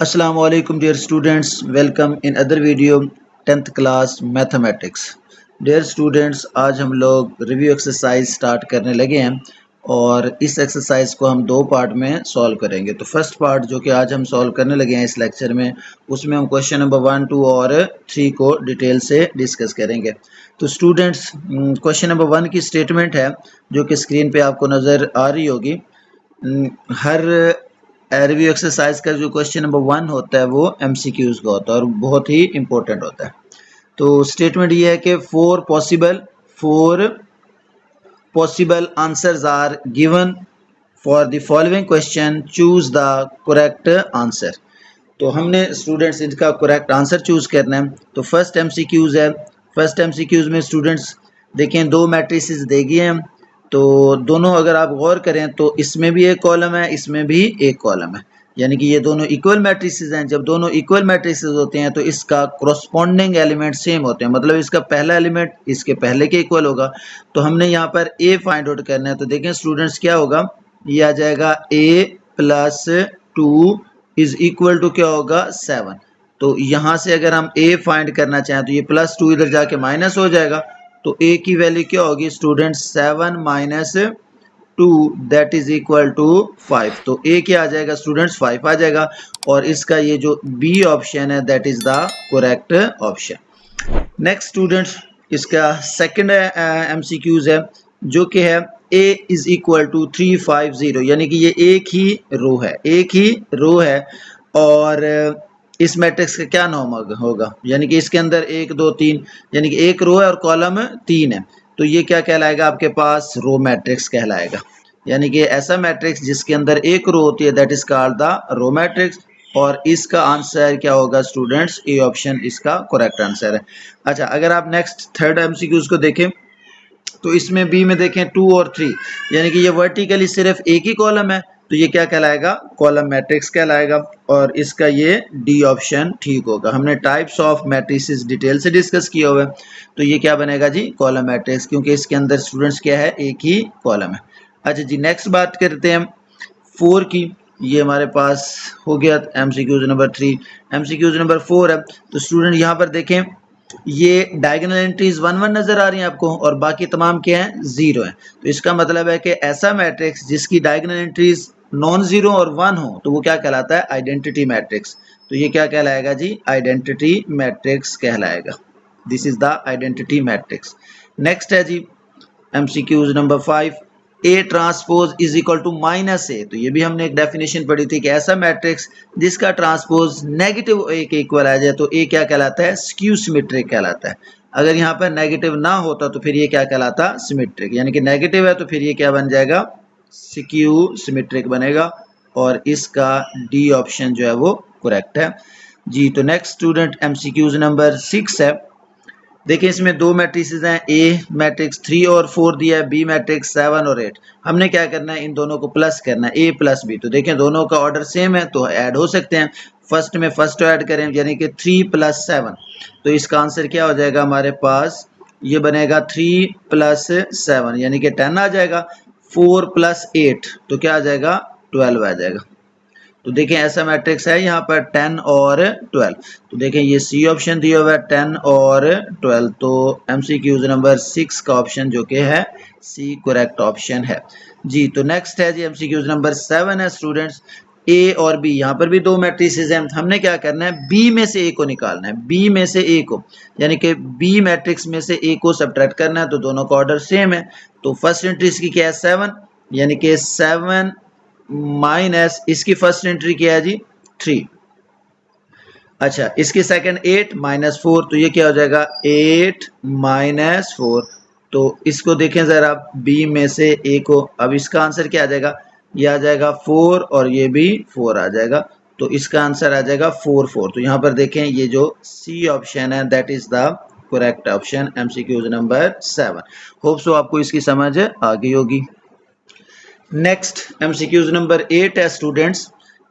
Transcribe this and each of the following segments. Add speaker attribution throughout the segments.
Speaker 1: Assalamu alaikum dear students, welcome in other video 10th class mathematics. Dear students, आज हम लोग review exercise start करने लगे हैं और इस एक्सरसाइज को हम दो पार्ट में सॉल्व करेंगे। तो फर्स्ट पार्ट जो कि आज हम सॉल्व करने लगे हैं इस लेक्चर में, उसमें हम क्वेश्चन नंबर 1, 2 और 3 को डिटेल से डिस्कस करेंगे। तो स्टूडेंट्स, क्वेश्चन नंबर 1 की स्टेटमेंट है जो कि स्क्रीन पे आपको नज़र आ रही होगी। हर रिव्यू एक्सरसाइज का जो क्वेश्चन नंबर 1 होता है वो एमसीक्यूज का होता है और बहुत ही इंपॉर्टेंट होता है। तो स्टेटमेंट ये है कि four possible answers are given for the following question, choose the correct answer. तो हमने स्टूडेंट्स इनका करेक्ट आंसर चूज करना है। तो फर्स्ट एमसीक्यूज है। फर्स्ट एमसीक्यूज में स्टूडेंट्स देखें, दो मैट्रिसेस देगी हैं। तो दोनों अगर आप गौर करें तो इसमें भी एक कॉलम है, इसमें भी एक कॉलम है, यानी कि ये दोनों इक्वल मैट्रिसेस हैं। जब दोनों इक्वल मैट्रिसेस होते हैं तो इसका कोरस्पॉन्डिंग एलिमेंट सेम होते हैं, मतलब इसका पहला एलिमेंट इसके पहले के इक्वल होगा। तो हमने यहाँ पर ए फाइंड आउट करना है। तो देखें स्टूडेंट्स, क्या होगा, ये आ जाएगा a plus 2 is equal to क्या होगा, 7। तो यहाँ से अगर हम a फाइंड करना चाहें तो ये प्लस 2 इधर जाके माइनस हो जाएगा। तो a की वैल्यू क्या होगी students, 7 minus 2 that is equal to 5। तो a क्या आ जाएगा स्टूडेंट्स, 5 आ जाएगा। और इसका ये जो b ऑप्शन है that is the correct option. Next students, इसका सेकंड एमसीक्यूज है जो कि है a इज इक्वल टू 350, यानी कि ये एक ही रो है और इस मैट्रिक्स का क्या नाम होगा, यानी कि इसके अंदर 1 2 3, यानी कि एक रो है और कॉलम 3 है। तो ये क्या कहलाएगा, आपके पास रो मैट्रिक्स कहलाएगा। यानी कि ऐसा मैट्रिक्स जिसके अंदर एक रो होती है that is called the row matrix. और इसका आंसर क्या होगा स्टूडेंट्स, ए ऑप्शन इसका करेक्ट आंसर है। अच्छा, अगर आप नेक्स्ट थर्ड एमसीक्यूज को देखें तो इसमें बी में देखें 2 और 3, यानी कि ये वर्टिकली सिर्फ एक ही कॉलम है, तो ये क्या कहलाएगा, कॉलम मैट्रिक्स कहलाएगा। और इसका ये डी ऑप्शन ठीक होगा। हमने टाइप्स ऑफ मैट्रिसेस डिटेल से डिस्कस किया हुआ है। तो ये क्या बनेगा जी, कॉलम मैट्रिक्स, क्योंकि इसके अंदर स्टूडेंट्स क्या है, एक ही कॉलम है। अच्छा जी, नेक्स्ट बात करते हैं 4 की। ये हमारे पास हो गया एमसीक्यूज नंबर 3। एमसीक्यूज नंबर 4 है। तो स्टूडेंट यहाँ पर देखें, ये डायगोनल एंट्रीज 1 1 नजर आ रही हैं आपको और बाकी तमाम क्या है, 0 है। तो इसका मतलब है कि ऐसा मैट्रिक्स जिसकी डायगोनल एंट्रीज नॉन जीरो और 1 हो तो वो क्या कहलाता है, आइडेंटिटी मैट्रिक्स। तो ये क्या कहलाएगा जी, आइडेंटिटी मैट्रिक्स कहलाएगा। This is the identity matrix. Next है जी MCQs number 5, A transpose is equal to minus A. तो ये भी हमने एक डेफिनेशन पढ़ी थी कि ऐसा मैट्रिक्स जिसका ट्रांसपोज नेगेटिव ए के इक्वल आ जाए तो ए क्या कहलाता है, स्क्यू सिमेट्रिक कहलाता है। अगर यहाँ पर नेगेटिव ना होता तो फिर ये क्या कहलाता, सिमेट्रिक, यानी कि नेगेटिव है तो फिर ये क्या बन जाएगा, स्क्यू सिमेट्रिक बनेगा। और इसका डी ऑप्शन जो है वो करेक्ट है जी। तो नेक्स्ट स्टूडेंट एमसीक्यूज नंबर 6 है। देखिए इसमें दो मैट्रिसेस हैं, ए मैट्रिक्स 3 और 4 दिया है, बी मैट्रिक्स 7 और 8। हमने क्या करना है, इन दोनों को प्लस करना है, ए प्लस बी। तो देखें दोनों का ऑर्डर सेम है तो ऐड हो सकते हैं। फर्स्ट में फर्स्ट ऐड करें, यानी कि 3 प्लस 7। तो इसका आंसर क्या हो जाएगा हमारे पास, ये बनेगा 3 प्लस 7 यानी कि 10 आ जाएगा। 4 प्लस 8 तो क्या आ जाएगा, 12 आ जाएगा। तो देखें ऐसा मैट्रिक्स है यहाँ पर 10 और 12। तो देखें ये सी ऑप्शन दिया हुआ है 10 और 12। तो एमसीक्यूज नंबर 6 का ऑप्शन जो कि है सी करेक्ट ऑप्शन है जी। तो नेक्स्ट है जी एमसीक्यूज नंबर 7 है स्टूडेंट्स, ए और बी। यहाँ पर भी दो मैट्रिसेस हैं। हमने क्या करना है, बी में से ए को निकालना है, बी में से ए को, यानी कि बी मैट्रिक्स में से ए को सब्ट्रैक्ट करना है। तो दोनों का ऑर्डर सेम है। तो फर्स्ट एंट्री इसकी क्या है, 7, यानी कि 7 माइनस इसकी फर्स्ट एंट्री क्या है जी, 3। अच्छा, इसकी सेकंड 8 माइनस 4, तो ये क्या हो जाएगा, 8 माइनस 4। तो इसको देखें जरा, बी में से ए को, अब इसका आंसर क्या आ जाएगा, ये आ जाएगा 4 और ये भी 4 आ जाएगा। तो इसका आंसर आ जाएगा 4 4। तो यहाँ पर देखें ये जो सी ऑप्शन है that is the correct option, MCQs number 7। Hope so आपको इसकी समझ आ गई होगी। नेक्स्ट एमसीक्यूज नंबर 8 है students,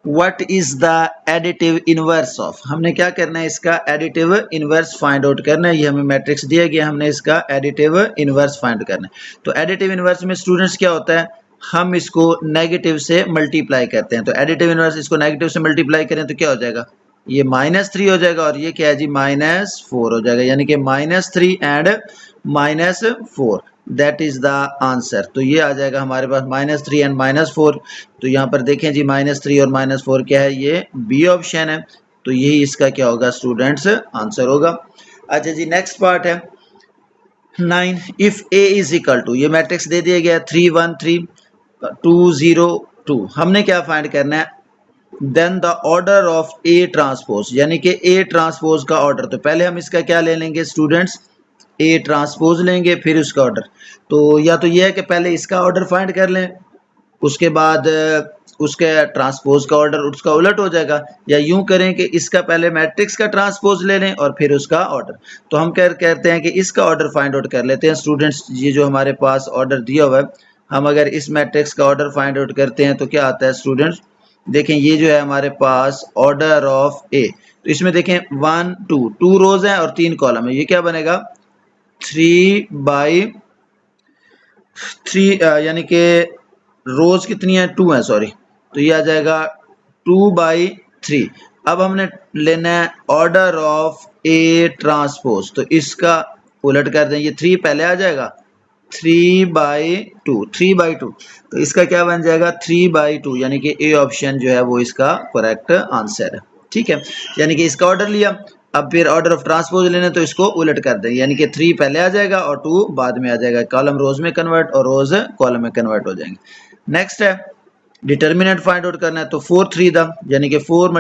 Speaker 1: what is the additive inverse of. हमने क्या करना है, इसका एडिटिव इनवर्स फाइंड आउट करना है। ये हमें मैट्रिक्स दिया गया, हमने इसका एडिटिव इनवर्स फाइंड करना है। तो एडिटिव इनवर्स में स्टूडेंट्स क्या होता है, हम इसको नेगेटिव से मल्टीप्लाई करते हैं। तो एडिटिव इनवर्स इसको नेगेटिव से मल्टीप्लाई करें तो क्या हो जाएगा, ये -3 हो जाएगा और ये क्या है जी -4 हो जाएगा, यानी कि -3 and -4 that is the answer. तो ये आ जाएगा हमारे पास -3 एंड -4। तो यहाँ पर देखें जी -3 और -4 क्या है, ये बी ऑप्शन है। तो यही इसका क्या होगा स्टूडेंट्स आंसर होगा। अच्छा जी नेक्स्ट पार्ट है 9। If A is equal to, ये मैट्रिक्स दे दिया गया 3 1 3 2 0 2, हमने क्या फाइंड करना है, then the order of A transpose, यानी कि ए ट्रांसपोज का ऑर्डर। तो पहले हम इसका क्या ले लेंगे स्टूडेंट्स, ए ट्रांसपोज लेंगे फिर उसका ऑर्डर। तो या तो ये है कि पहले इसका ऑर्डर फाइंड कर लें, उसके बाद उसके ट्रांसपोज का ऑर्डर उसका उलट हो जाएगा, या यूं करें कि इसका पहले मैट्रिक्स का ट्रांसपोज ले लें और फिर उसका ऑर्डर। तो हम कहते हैं कि इसका ऑर्डर फाइंड आउट कर लेते हैं स्टूडेंट्स। ये जो हमारे पास ऑर्डर दिया हुआ है, हम अगर इस मैट्रिक्स का ऑर्डर फाइंड आउट करते हैं तो क्या आता है स्टूडेंट्स, देखें ये जो है हमारे पास ऑर्डर ऑफ ए। तो इसमें देखें 1 2 रोज हैं और 3 कॉलम है, ये क्या बनेगा 3/3, यानी कि रोज कितनी है 2 है सॉरी, तो ये आ जाएगा 2/3। अब हमने लेना है ऑर्डर ऑफ ए ट्रांसपोज, तो इसका उलट कर दें, ये 3 पहले आ जाएगा 3/2, तो इसका क्या बन जाएगा 3/2, यानी कि ए ऑप्शन जो है वो इसका करेक्ट आंसर है। ठीक है, यानी कि इसका ऑर्डर लिया, अब फिर ऑर्डर ऑफ ट्रांसपोज लेने तो इसको उलट कर दें, यानी कि 3 पहले आ जाएगा और 2 बाद में आ जाएगा, कॉलम रोज में कन्वर्ट और रोज कॉलम में कन्वर्ट हो जाएंगे। नेक्स्ट है डिटर्मिनेंट फाइंड आउट करना है, तो 4 3 द, यानी कि 4 ×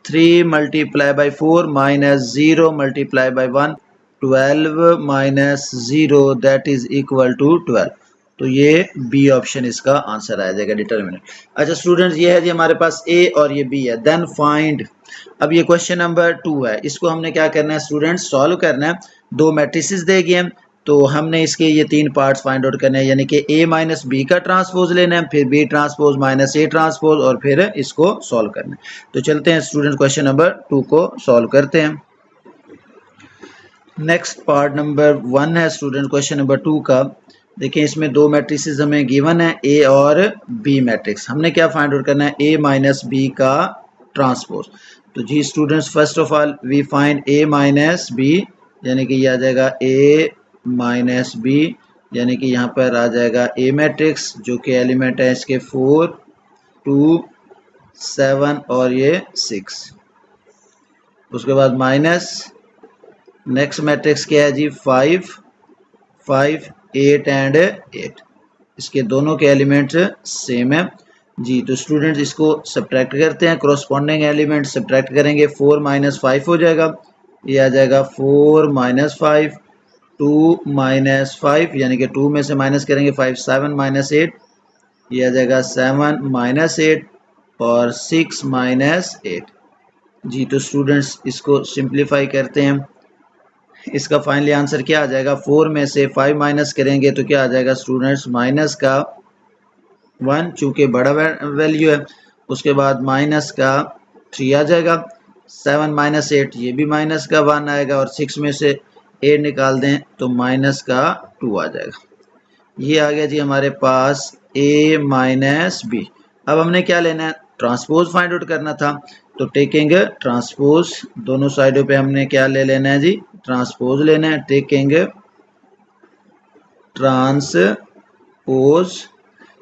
Speaker 1: 3 3 × 4 -0 × 1 12 - 0 दैट इज इक्वल टू 12। तो ये बी ऑप्शन इसका आंसर आ जाएगा डिटर्मिनेंट। अच्छा स्टूडेंट्स ये है जी हमारे पास ए और ये बी है, देन फाइंड। अब ये क्वेश्चन नंबर 2 है, इसको हमने क्या करना है स्टूडेंट्स, सॉल्व करना है। 2 मैट्रिसेस दे गए हैं, तो हमने इसके ये 3 पार्ट्स फाइंड आउट करने हैं, यानी कि a माइनस बी का ट्रांसपोज लेना है, फिर b transpose minus a transpose और फिर इसको सॉल्व करना है। तो चलते हैं स्टूडेंट क्वेश्चन नंबर 2 को सॉल्व करते हैं। नेक्स्ट पार्ट नंबर 1 है स्टूडेंट क्वेश्चन नंबर 2 का। देखिए इसमें 2 मैट्रिसेस हमें गिवन है, a और b मैट्रिक्स। हमने क्या फाइंड आउट करना है, a माइनस b का ट्रांसपोज। तो जी students first of all we find a minus b, यानी कि ये आ जाएगा a माइनस b, यानी कि यहाँ पर आ जाएगा a मैट्रिक्स जो कि एलिमेंट है इसके 4 2 7 और ये 6। उसके बाद माइनस नेक्स्ट मैट्रिक्स क्या है जी 5 5 8 एंड 8, इसके दोनों के एलिमेंट्स सेम है जी। तो स्टूडेंट्स इसको सब्ट्रैक्ट करते हैं, कोरोस्पोंडिंग एलिमेंट सब्ट्रैक्ट करेंगे, 4 - 5 हो जाएगा, ये आ जाएगा 4 - 5 2 - 5, यानी कि 2 में से माइनस करेंगे 5 7 - 8, ये आ जाएगा 7 - 8 और 6 - 8 जी। तो स्टूडेंट्स इसको सिंप्लीफाई करते हैं, इसका फाइनली आंसर क्या आ जाएगा, 4 में से 5 माइनस करेंगे तो क्या आ जाएगा स्टूडेंट्स माइनस का 1 चूँकि बड़ा वैल्यू है, उसके बाद माइनस का 3 आ जाएगा, 7 - 8 ये भी माइनस का 1 आएगा और 6 में से 8 निकाल दें तो माइनस का 2 आ जाएगा। ये आ गया जी हमारे पास a माइनस b। अब हमने क्या लेना है, ट्रांसपोज फाइंड आउट करना था, तो टेकिंग ट्रांसपोज, दोनों साइडों पे हमने क्या ले लेना है जी, ट्रांसपोज लेना है। टेकिंग ट्रांसपोज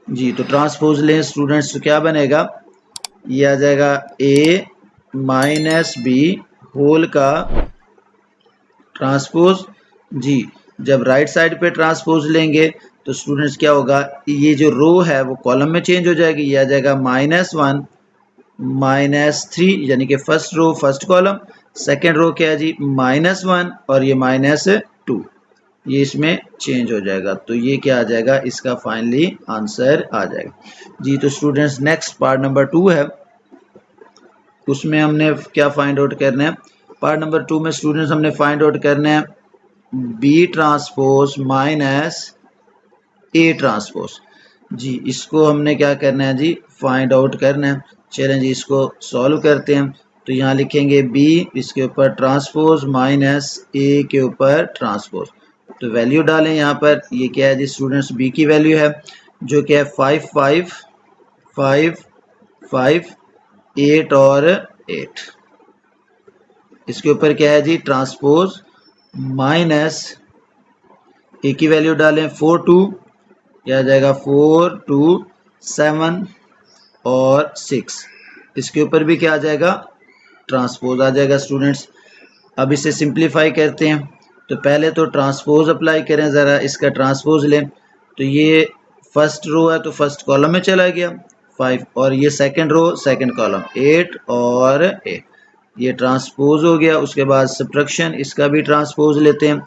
Speaker 1: जी, तो ट्रांसपोज लें स्टूडेंट्स तो क्या बनेगा, ये आ जाएगा a माइनस b होल का ट्रांसपोज जी। जब राइट साइड पे ट्रांसपोज लेंगे तो स्टूडेंट्स क्या होगा, ये जो रो है वो कॉलम में चेंज हो जाएगी, ये आ जाएगा -1 -3, यानी कि first row first column, second row क्या है जी -1 और ये -2, ये इसमें चेंज हो जाएगा। तो ये क्या आ जाएगा, इसका फाइनली आंसर आ जाएगा जी। तो स्टूडेंट्स नेक्स्ट पार्ट नंबर 2 है, उसमें हमने क्या फाइंड आउट करना है, पार्ट नंबर 2 में स्टूडेंट्स हमने फाइंड आउट करना है b transpose minus a transpose जी। इसको हमने क्या करना है जी, फाइंड आउट करना है। चलें जी इसको सॉल्व करते हैं। तो यहाँ लिखेंगे b इसके ऊपर ट्रांसपोज माइनस a के ऊपर ट्रांसपोज, तो वैल्यू डालें यहाँ पर, ये क्या है जी स्टूडेंट्स b की वैल्यू है, जो कि है 5 5 5 5 8 और 8। इसके ऊपर क्या है जी, ट्रांसपोज माइनस ए की वैल्यू डालें 4 2, क्या आ जाएगा 4 2 7 और 6। इसके ऊपर भी क्या आ जाएगा, ट्रांसपोज आ जाएगा स्टूडेंट्स। अब इसे सिंप्लीफाई करते हैं, तो पहले तो ट्रांसपोज अप्लाई करें, ज़रा इसका ट्रांसपोज लें। तो ये फर्स्ट रो है तो फर्स्ट कॉलम में चला गया 5, और ये सेकंड रो सेकंड कॉलम 8 और 8, ये ट्रांसपोज हो गया। उसके बाद सब्ट्रैक्शन, इसका भी ट्रांसपोज लेते हैं,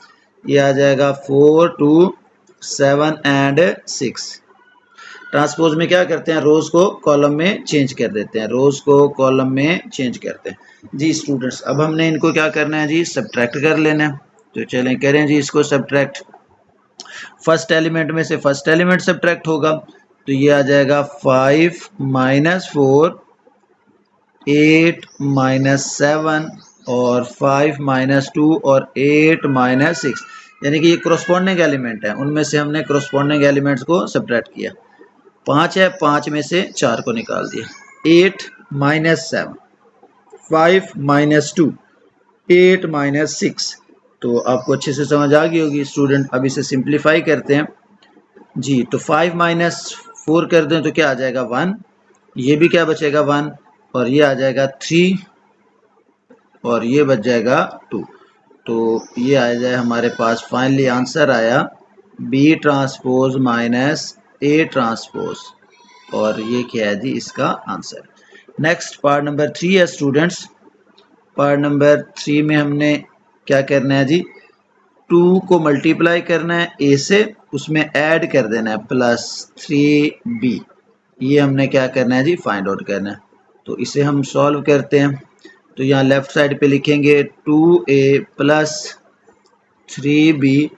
Speaker 1: ये आ जाएगा 4 2 7 एंड 6। ट्रांसपोज में क्या करते हैं, रोज को कॉलम में चेंज कर देते हैं, रोज को कॉलम में चेंज करते हैं जी स्टूडेंट्स। अब हमने इनको क्या करना है जी, सब्ट्रैक्ट कर लेना है। तो चलें करें जी इसको सब्ट्रैक्ट। फर्स्ट एलिमेंट में से फर्स्ट एलिमेंट सब्ट्रैक्ट होगा, तो ये आ जाएगा 5 माइनस 4 8 माइनस 7 और 5 माइनस 2 और 8 माइनस 6, यानी कि ये कोरस्पॉन्डिंग एलिमेंट है, उनमें से हमने कोरस्पॉन्डिंग एलिमेंट्स को सब्ट्रैक्ट किया। 5 है, 5 में से 4 को निकाल दिया, 8 माइनस 7 5 माइनस 2 8 माइनस 6। तो आपको अच्छे से समझ आ गई होगी स्टूडेंट। अब इसे सिंप्लीफाई करते हैं जी। तो 5 माइनस 4 कर दें तो क्या आ जाएगा 1, ये भी क्या बचेगा 1, और ये आ जाएगा 3 और ये बच जाएगा 2। तो ये आ जाए हमारे पास फाइनली आंसर आया B transpose minus A transpose, और ये क्या है जी इसका आंसर। नेक्स्ट पार्ट नंबर 3 है स्टूडेंट्स। पार्ट नंबर 3 में हमने क्या करना है जी, 2 को मल्टीप्लाई करना है ए से, उसमें ऐड कर देना है प्लस 3b। ये हमने क्या करना है जी, फाइंड आउट करना है। तो इसे हम सॉल्व करते हैं। तो यहाँ लेफ्ट साइड पे लिखेंगे 2a प्लस 3b,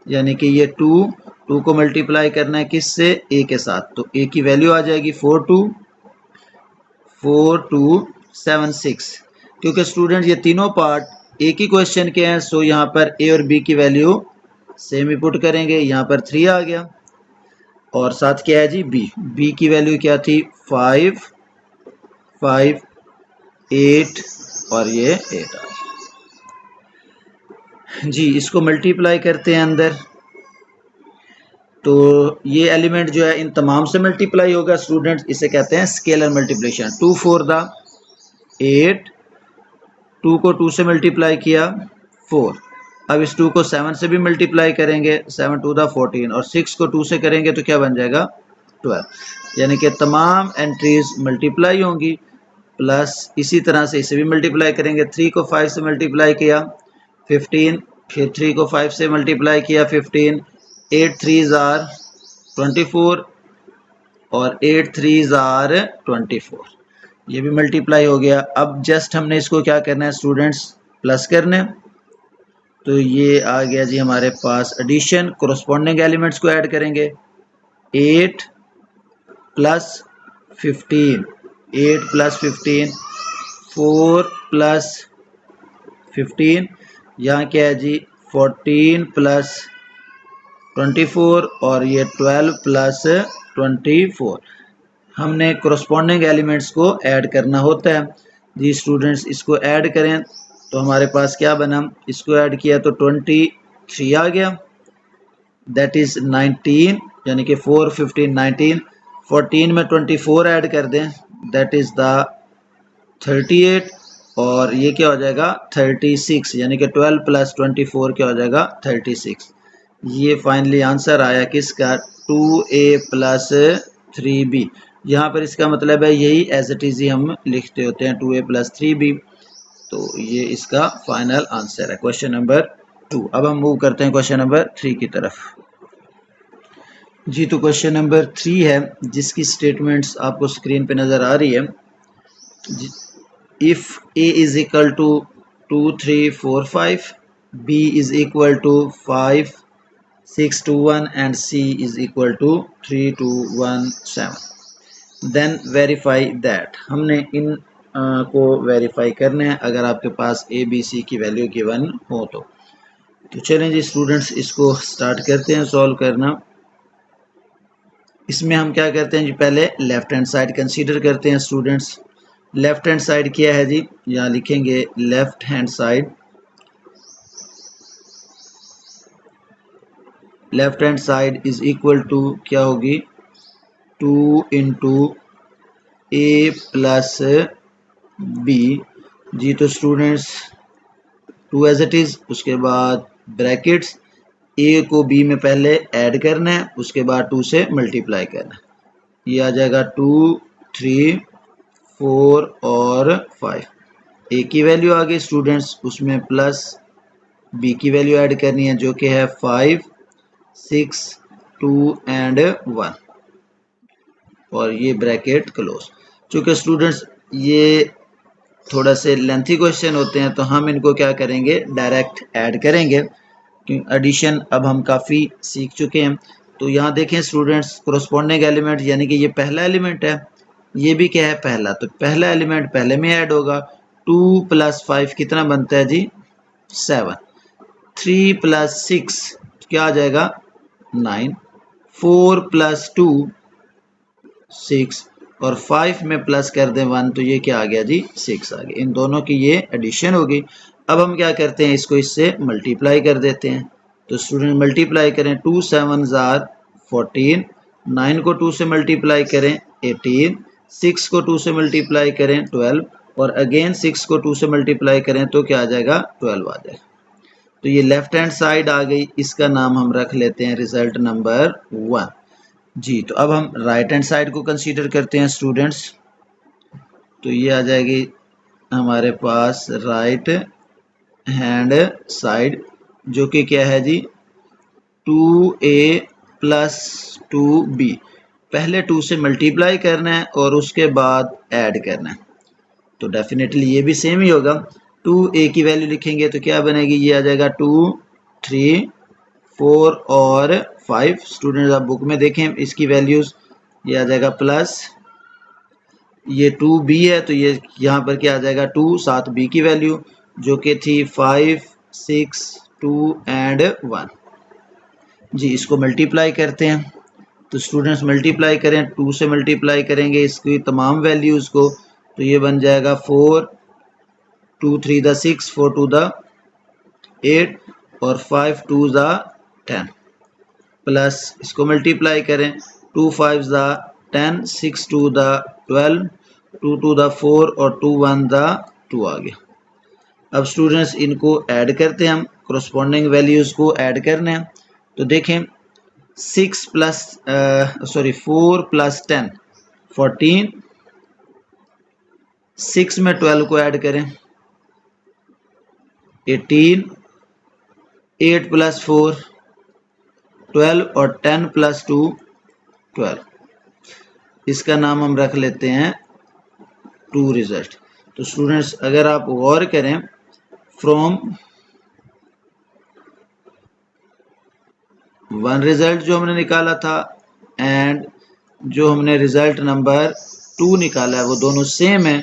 Speaker 1: यानी कि ये 2 को मल्टीप्लाई करना है किससे, a के साथ, तो a की वैल्यू आ जाएगी 4 2 7 6। क्योंकि स्टूडेंट ये तीनों पार्ट एक ही क्वेश्चन के हैं, सो यहाँ पर a और b की वैल्यू सेम ही पुट करेंगे। यहाँ पर 3 आ गया और साथ क्या है जी b की वैल्यू क्या थी 5 5 8 और ये 8 आ गया जी। इसको मल्टीप्लाई करते हैं अंदर, तो ये एलिमेंट जो है इन तमाम से मल्टीप्लाई होगा स्टूडेंट्स, इसे कहते हैं स्केलर मल्टीप्लिकेशन। 2 4 दा 8, 2 को 2 से मल्टीप्लाई किया 4, अब इस 2 को 7 से भी मल्टीप्लाई करेंगे, 7 2 दा 14, और 6 को 2 से करेंगे तो क्या बन जाएगा 12, यानी कि तमाम एंट्रीज मल्टीप्लाई होंगी। प्लस इसी तरह से इसे भी मल्टीप्लाई करेंगे, 3 को 5 से मल्टीप्लाई किया 15, फिर 3 को 5 से मल्टीप्लाई किया 15, 8 3s आर 24 और 8 3s आर 24, ये भी मल्टीप्लाई हो गया। अब जस्ट हमने इसको क्या करना है स्टूडेंट्स, प्लस करना है। तो ये आ गया जी हमारे पास एडिशन, कोरस्पॉन्डिंग एलिमेंट्स को ऐड करेंगे, 8 प्लस 15, 8 प्लस 15, 4 प्लस 15, यहाँ क्या है जी 14 प्लस 24 और ये 12 प्लस 24। हमने कोरस्पॉन्डिंग एलिमेंट्स को ऐड करना होता है जी स्टूडेंट्स। इसको ऐड करें तो हमारे पास क्या बना, इसको ऐड किया तो 23 आ गया, दैट इज 19, यानी कि 4 15 19। 14 में 24 ऐड कर दें, दैट इज द 38, और ये क्या हो जाएगा 36, यानी कि 12 प्लस 24 क्या हो जाएगा 36। ये फाइनली आंसर आया किसका, 2a प्लस 3b। यहाँ पर इसका मतलब है यही एज इट इज ही हम लिखते होते हैं 2a प्लस 3b। तो ये इसका फाइनल आंसर है क्वेश्चन नंबर 2। अब हम मूव करते हैं क्वेश्चन नंबर 3 की तरफ जी। तो क्वेश्चन नंबर 3 है जिसकी स्टेटमेंट्स आपको स्क्रीन पे नज़र आ रही है। If a is equal to 2 3 4 5, b is equal to 5 6 2 1 and c is equal to 3 2 1 7, then verify that. हमने इन को वेरीफाई करना है अगर आपके पास a b c की वैल्यू गिवन हो तो। चलें जी स्टूडेंट्स इसको स्टार्ट करते हैं सॉल्व करना। इसमें हम क्या करते हैं जी, पहले लेफ्ट हैंड साइड कंसीडर करते हैं स्टूडेंट्स। लेफ्ट हैंड साइड क्या है जी, यहाँ लिखेंगे left hand side. Left hand side is equal to क्या होगी, 2 इंटू ए प्लस बी। जी तो स्टूडेंट्स 2 एज इट इज, उसके बाद ब्रैकेट्स, ए को बी में पहले ऐड करना है, उसके बाद 2 से मल्टीप्लाई करना है। ये आ जाएगा 2, 3, 4 और 5। ए की वैल्यू आ गई स्टूडेंट्स, उसमें प्लस बी की वैल्यू ऐड करनी है जो कि है 5, 6, 2 एंड 1 और ये ब्रैकेट क्लोज। चूँकि स्टूडेंट्स ये थोड़ा से लेंथी क्वेश्चन होते हैं तो हम इनको क्या करेंगे, डायरेक्ट ऐड करेंगे, क्योंकि एडिशन अब हम काफ़ी सीख चुके हैं। तो यहाँ देखें स्टूडेंट्स, कोरोस्पोंडिंग एलिमेंट यानी कि ये पहला एलिमेंट है, ये भी क्या है पहला, तो पहला एलिमेंट पहले में ऐड होगा। 2 + 5 कितना बनता है जी, 7। 3 + 6 क्या आ जाएगा, 9। 4 + 2 6 और 5 में प्लस कर दें 1 तो ये क्या आ गया जी, 6 आ गया। इन दोनों की ये एडिशन होगी। अब हम क्या करते हैं, इसको इससे मल्टीप्लाई कर देते हैं। तो स्टूडेंट मल्टीप्लाई करें, 2 7 जार 14, 9 को 2 से मल्टीप्लाई करें 18, 6 को 2 से मल्टीप्लाई करें 12 और अगेन 6 को 2 से मल्टीप्लाई करें तो क्या आ जाएगा, 12 आ जाएगा। तो ये लेफ्ट हैंड साइड आ गई, इसका नाम हम रख लेते हैं रिजल्ट नंबर 1 जी। तो अब हम राइट हैंड साइड को कंसीडर करते हैं स्टूडेंट्स। तो ये आ जाएगी हमारे पास राइट हैंड साइड जो कि क्या है जी, 2a + 2b। पहले 2 से मल्टीप्लाई करना है और उसके बाद ऐड करना है, तो डेफिनेटली ये भी सेम ही होगा। 2a की वैल्यू लिखेंगे तो क्या बनेगी, ये आ जाएगा 2, 3, 4 और 5। स्टूडेंट्स आप बुक में देखें इसकी वैल्यूज, ये आ जाएगा प्लस, ये 2b है तो ये यहाँ पर क्या आ जाएगा 2, साथ b की वैल्यू जो कि थी 5, 6, 2 एंड 1 जी। इसको मल्टीप्लाई करते हैं, तो स्टूडेंट्स मल्टीप्लाई करें, 2 से मल्टीप्लाई करेंगे इसकी तमाम वैल्यूज़ को, तो ये बन जाएगा 4, 2 3 द 6, 4 2 द 8 और 5 2 द 10 प्लस इसको मल्टीप्लाई करें, 2 5 द 10, 6 2 द 12, 2 2 द 4 और 2 1 द 2 आ गया। अब स्टूडेंट्स इनको ऐड करते हैं, हम कोरोस्पोंडिंग वैल्यूज़ को ऐड करने हैं। तो देखें 4 + 10 14, 6 में 12 को ऐड करें 18, 8 + 4 12 और 10 + 2 12। इसका नाम हम रख लेते हैं 2 रिजल्ट। तो स्टूडेंट्स अगर आप गौर करें, फ्रॉम 1 रिजल्ट जो हमने निकाला था एंड जो हमने रिजल्ट नंबर 2 निकाला है वो दोनों सेम है।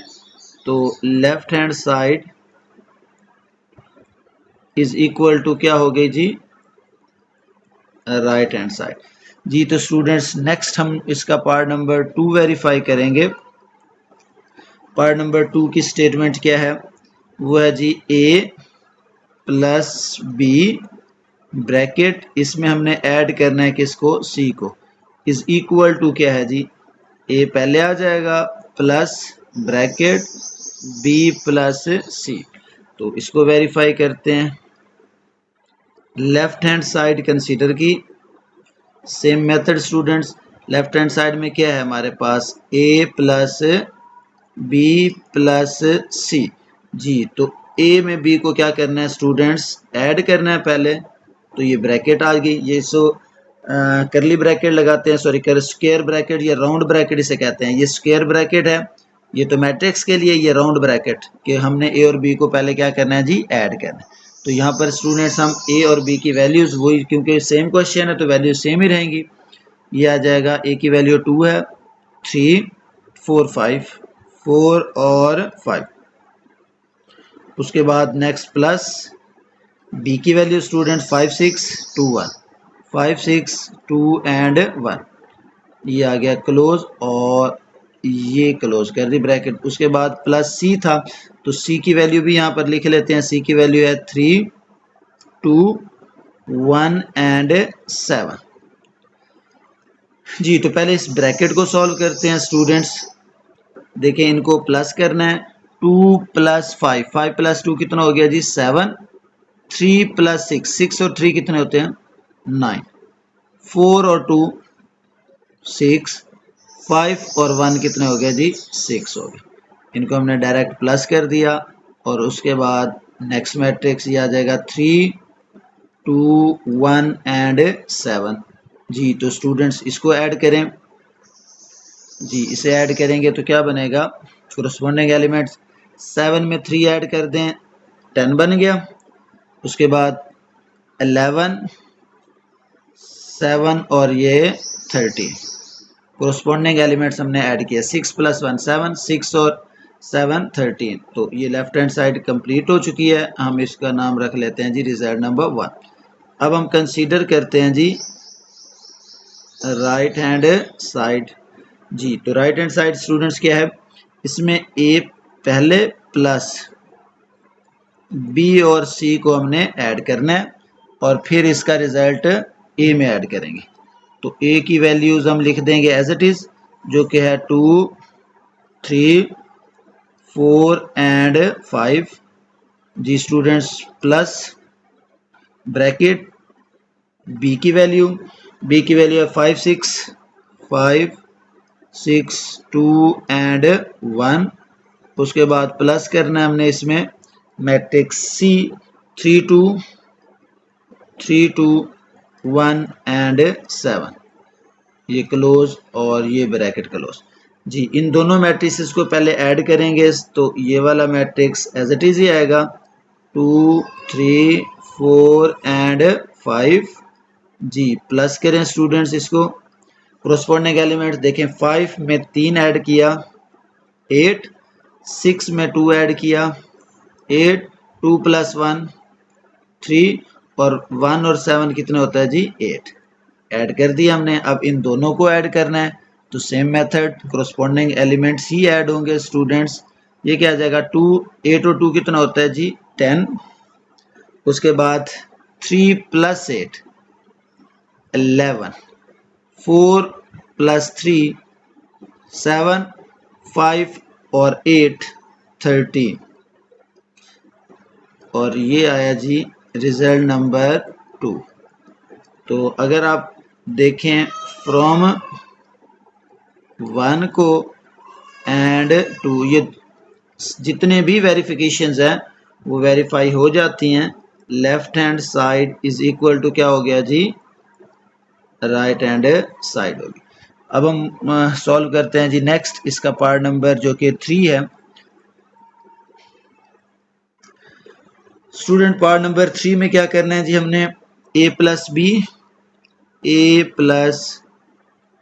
Speaker 1: तो left hand side is equal to क्या हो गई जी, राइट हैंड साइड जी। तो स्टूडेंट्स नेक्स्ट हम इसका पार्ट नंबर 2 वेरीफाई करेंगे। पार्ट नंबर 2 की स्टेटमेंट क्या है, वो है जी a + b ब्रैकेट, इसमें हमने ऐड करना है किसको, c को, इज इक्वल टू क्या है जी, a पहले आ जाएगा प्लस ब्रैकेट b + c। तो इसको वेरीफाई करते हैं। लेफ्ट हैंड साइड कंसीडर की, same method students. Left hand side में क्या है हमारे पास, a + b + c जी। तो a में b को क्या करना है स्टूडेंट्स, ऐड करना है पहले, तो ये ब्रैकेट आ गई, ये करली ब्रैकेट लगाते हैं, सॉरी स्क्वायर ब्रैकेट या राउंड ब्रैकेट इसे कहते हैं। ये स्क्वायर ब्रैकेट है, ये तो मैट्रिक्स के लिए, ये राउंड ब्रैकेट कि हमने a और b को पहले क्या करना है जी, ऐड करना है। तो यहाँ पर स्टूडेंट्स हम a और b की वैल्यूज़ वही, क्योंकि सेम क्वेश्चन है तो वैल्यू सेम ही रहेंगी। ये आ जाएगा, a की वैल्यू 2 है, 3 4 5 4 और 5। उसके बाद नेक्स्ट प्लस b की वैल्यू स्टूडेंट 5 6 2 1, 5 6 2 एंड 1 ये आ गया क्लोज और ये क्लोज कर दी ब्रैकेट। उसके बाद प्लस सी था तो सी की वैल्यू भी यहाँ पर लिख लेते हैं। सी की वैल्यू है 3, 2, 1 एंड 7। जी तो पहले इस ब्रैकेट को सॉल्व करते हैं स्टूडेंट्स। देखें इनको प्लस करना है। 2 प्लस 5, 5 प्लस 2 कितना हो गया जी 7। 3 प्लस 6, 6 और 3 कितने होते हैं 9। 4 और 2 6, 5 और 1 कितने हो गए जी 6 हो गए। इनको हमने डायरेक्ट प्लस कर दिया और उसके बाद नेक्स्ट मैट्रिक्स ये आ जाएगा 3, 2, 1 एंड 7। जी तो स्टूडेंट्स इसको ऐड करें। जी इसे ऐड करेंगे तो क्या बनेगा, कोरस्पॉन्डिंग एलिमेंट्स 7 में 3 ऐड कर दें 10 बन गया। उसके बाद 11, 7 और ये 13 कोरस्पॉन्डिंग एलिमेंट्स हमने ऐड किया। 6 प्लस 1 7, 6 और 7 13। तो ये लेफ्ट हैंड साइड कंप्लीट हो चुकी है। हम इसका नाम रख लेते हैं जी रिजल्ट नंबर 1। अब हम कंसीडर करते हैं जी राइट हैंड साइड। जी तो राइट हैंड साइड स्टूडेंट्स क्या है, इसमें ए पहले प्लस बी और सी को हमने ऐड करना है और फिर इसका रिजल्ट ए में ऐड करेंगे। तो ए की वैल्यूज हम लिख देंगे एज इट इज, जो कि है 2, 3, 4 एंड 5। जी स्टूडेंट्स प्लस ब्रैकेट बी की वैल्यू है 5, 6, 5, 6, 2 एंड 1। उसके बाद प्लस करना है हमने इसमें मैट्रिक्स सी 3, 2, 3, 2, 1 एंड 7। ये क्लोज और ये ब्रैकेट क्लोज। जी इन दोनों मैट्रिसेस को पहले ऐड करेंगे तो ये वाला मैट्रिक्स एज इट इज ही आएगा 2, 3, 4 एंड 5। जी प्लस करें स्टूडेंट्स इसको। कोरस्पॉन्डिंग एलिमेंट्स देखें 5 में 3 ऐड किया 8, 6 में 2 ऐड किया 8, 2 प्लस 1 3 और 1 और 7 कितने होता है जी 8। ऐड कर दिया हमने। अब इन दोनों को ऐड करना है तो सेम मेथड कोरस्पॉन्डिंग एलिमेंट्स ही ऐड होंगे स्टूडेंट्स। ये क्या आ जाएगा 2, 8 और 2 कितना होता है जी 10। उसके बाद 3 प्लस 8 11, 4 प्लस 3 7, 5 और 8 13। और ये आया जी रिजल्ट नंबर 2। तो अगर आप देखें फ्रॉम 1 को एंड 2 ये जितने भी वेरिफिकेशंस हैं वो वेरीफाई हो जाती हैं। Left hand side is equal to क्या हो गया जी राइट हैंड साइड होगी। अब हम सॉल्व करते हैं जी नेक्स्ट इसका पार्ट नंबर जो कि 3 है। स्टूडेंट पार्ट नंबर 3 में क्या करना है जी, हमने a प्लस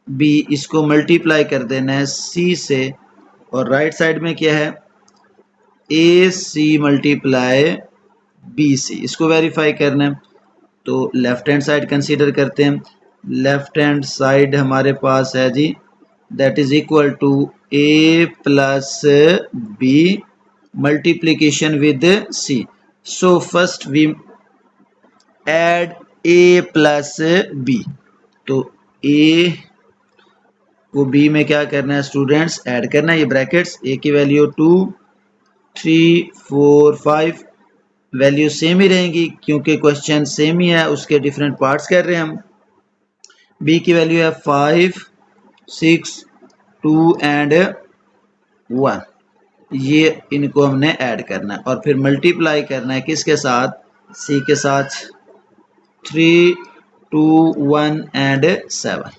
Speaker 1: बी इसको मल्टीप्लाई कर देना है c से और राइट साइड में क्या है ए सी मल्टीप्लाई बी सी, इसको वेरीफाई करना है। तो लेफ्ट हैंड साइड कंसीडर करते हैं। लेफ्ट हैंड साइड हमारे पास है जी that is equal to A plus B multiplication with C. So first we add A plus B. तो ए को बी में क्या करना है स्टूडेंट्स ऐड करना है। ये ब्रैकेट्स ए की वैल्यू 2, 3, 4, 5 वैल्यू सेम ही रहेंगी क्योंकि क्वेश्चन सेम ही है, उसके डिफरेंट पार्ट्स कर रहे हैं हम। बी की वैल्यू है 5, 6, 2 एंड 1। ये इनको हमने ऐड करना है और फिर मल्टीप्लाई करना है किसके साथ सी के साथ 3, 2, 1 एंड 7।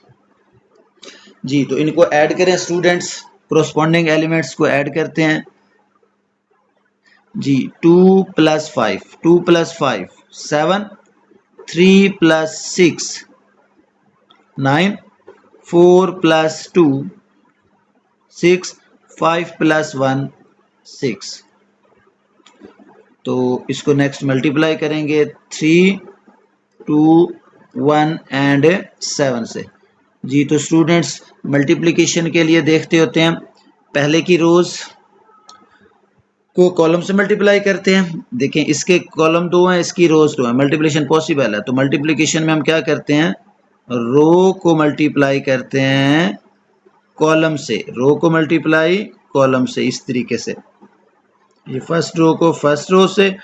Speaker 1: जी तो इनको ऐड करें स्टूडेंट्स, कोरस्पॉन्डिंग एलिमेंट्स को ऐड करते हैं जी। 2 plus 5 2 plus 5 7, 3 plus 6 9, 4 plus 2 6, 5 plus 1 6। तो इसको नेक्स्ट मल्टीप्लाई करेंगे 3, 2, 1 एंड 7 से। जी तो स्टूडेंट्स मल्टीप्लिकेशन के लिए देखते होते हैं, पहले की रोज को कॉलम से मल्टीप्लाई करते हैं। देखें इसके कॉलम 2 हैं, इसकी रोज 2 हैं, मल्टीप्लिकेशन पॉसिबल है। तो मल्टीप्लिकेशन में हम क्या करते हैं, रो को मल्टीप्लाई करते हैं कॉलम से, रो को मल्टीप्लाई कॉलम से, इस तरीके से। ये फर्स्ट रो को फर्स्ट रो से,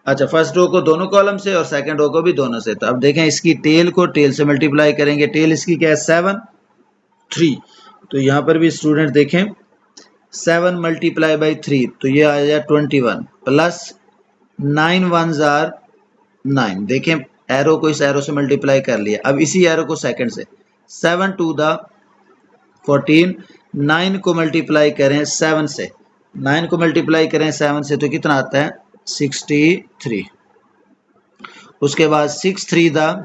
Speaker 1: अच्छा फर्स्ट रो को दोनों कॉलम से और सेकंड रो को भी दोनों से। तो अब देखें इसकी टेल को टेल से मल्टीप्लाई करेंगे, टेल इसकी क्या है 7 3। तो यहाँ पर भी स्टूडेंट देखें 7 मल्टीप्लाई बाई 3 तो ये आ जाए 21 प्लस 9 1s आर 9। देखें एरो को इस एरो से मल्टीप्लाई कर लिया, अब इसी एरो को सेकंड से 7 2 द 14, 9 को मल्टीप्लाई करें 7 से, 9 को मल्टीप्लाई करें 7 से तो कितना आता है 63। उसके बाद 6 3 द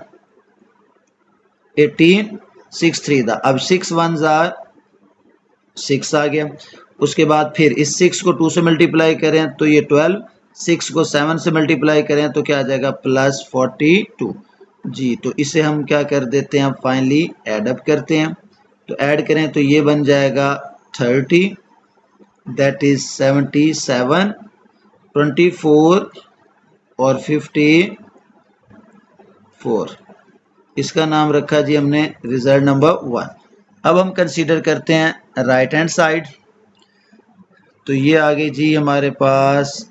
Speaker 1: 18, 6 3 द, अब 6 1s आर 6 आ गया। उसके बाद फिर इस 6 को 2 से मल्टीप्लाई करें तो ये 12, 6 को 7 से मल्टीप्लाई करें तो क्या आ जाएगा प्लस 42। जी तो इसे हम क्या कर देते हैं, फाइनली ऐड अप करते हैं। तो ऐड करें तो ये बन जाएगा 30, दैट इज 77, 24 और 54। इसका नाम रखा जी हमने रिजल्ट नंबर 1। अब हम कंसीडर करते हैं राइट हैंड साइड। तो ये आ गई जी हमारे पास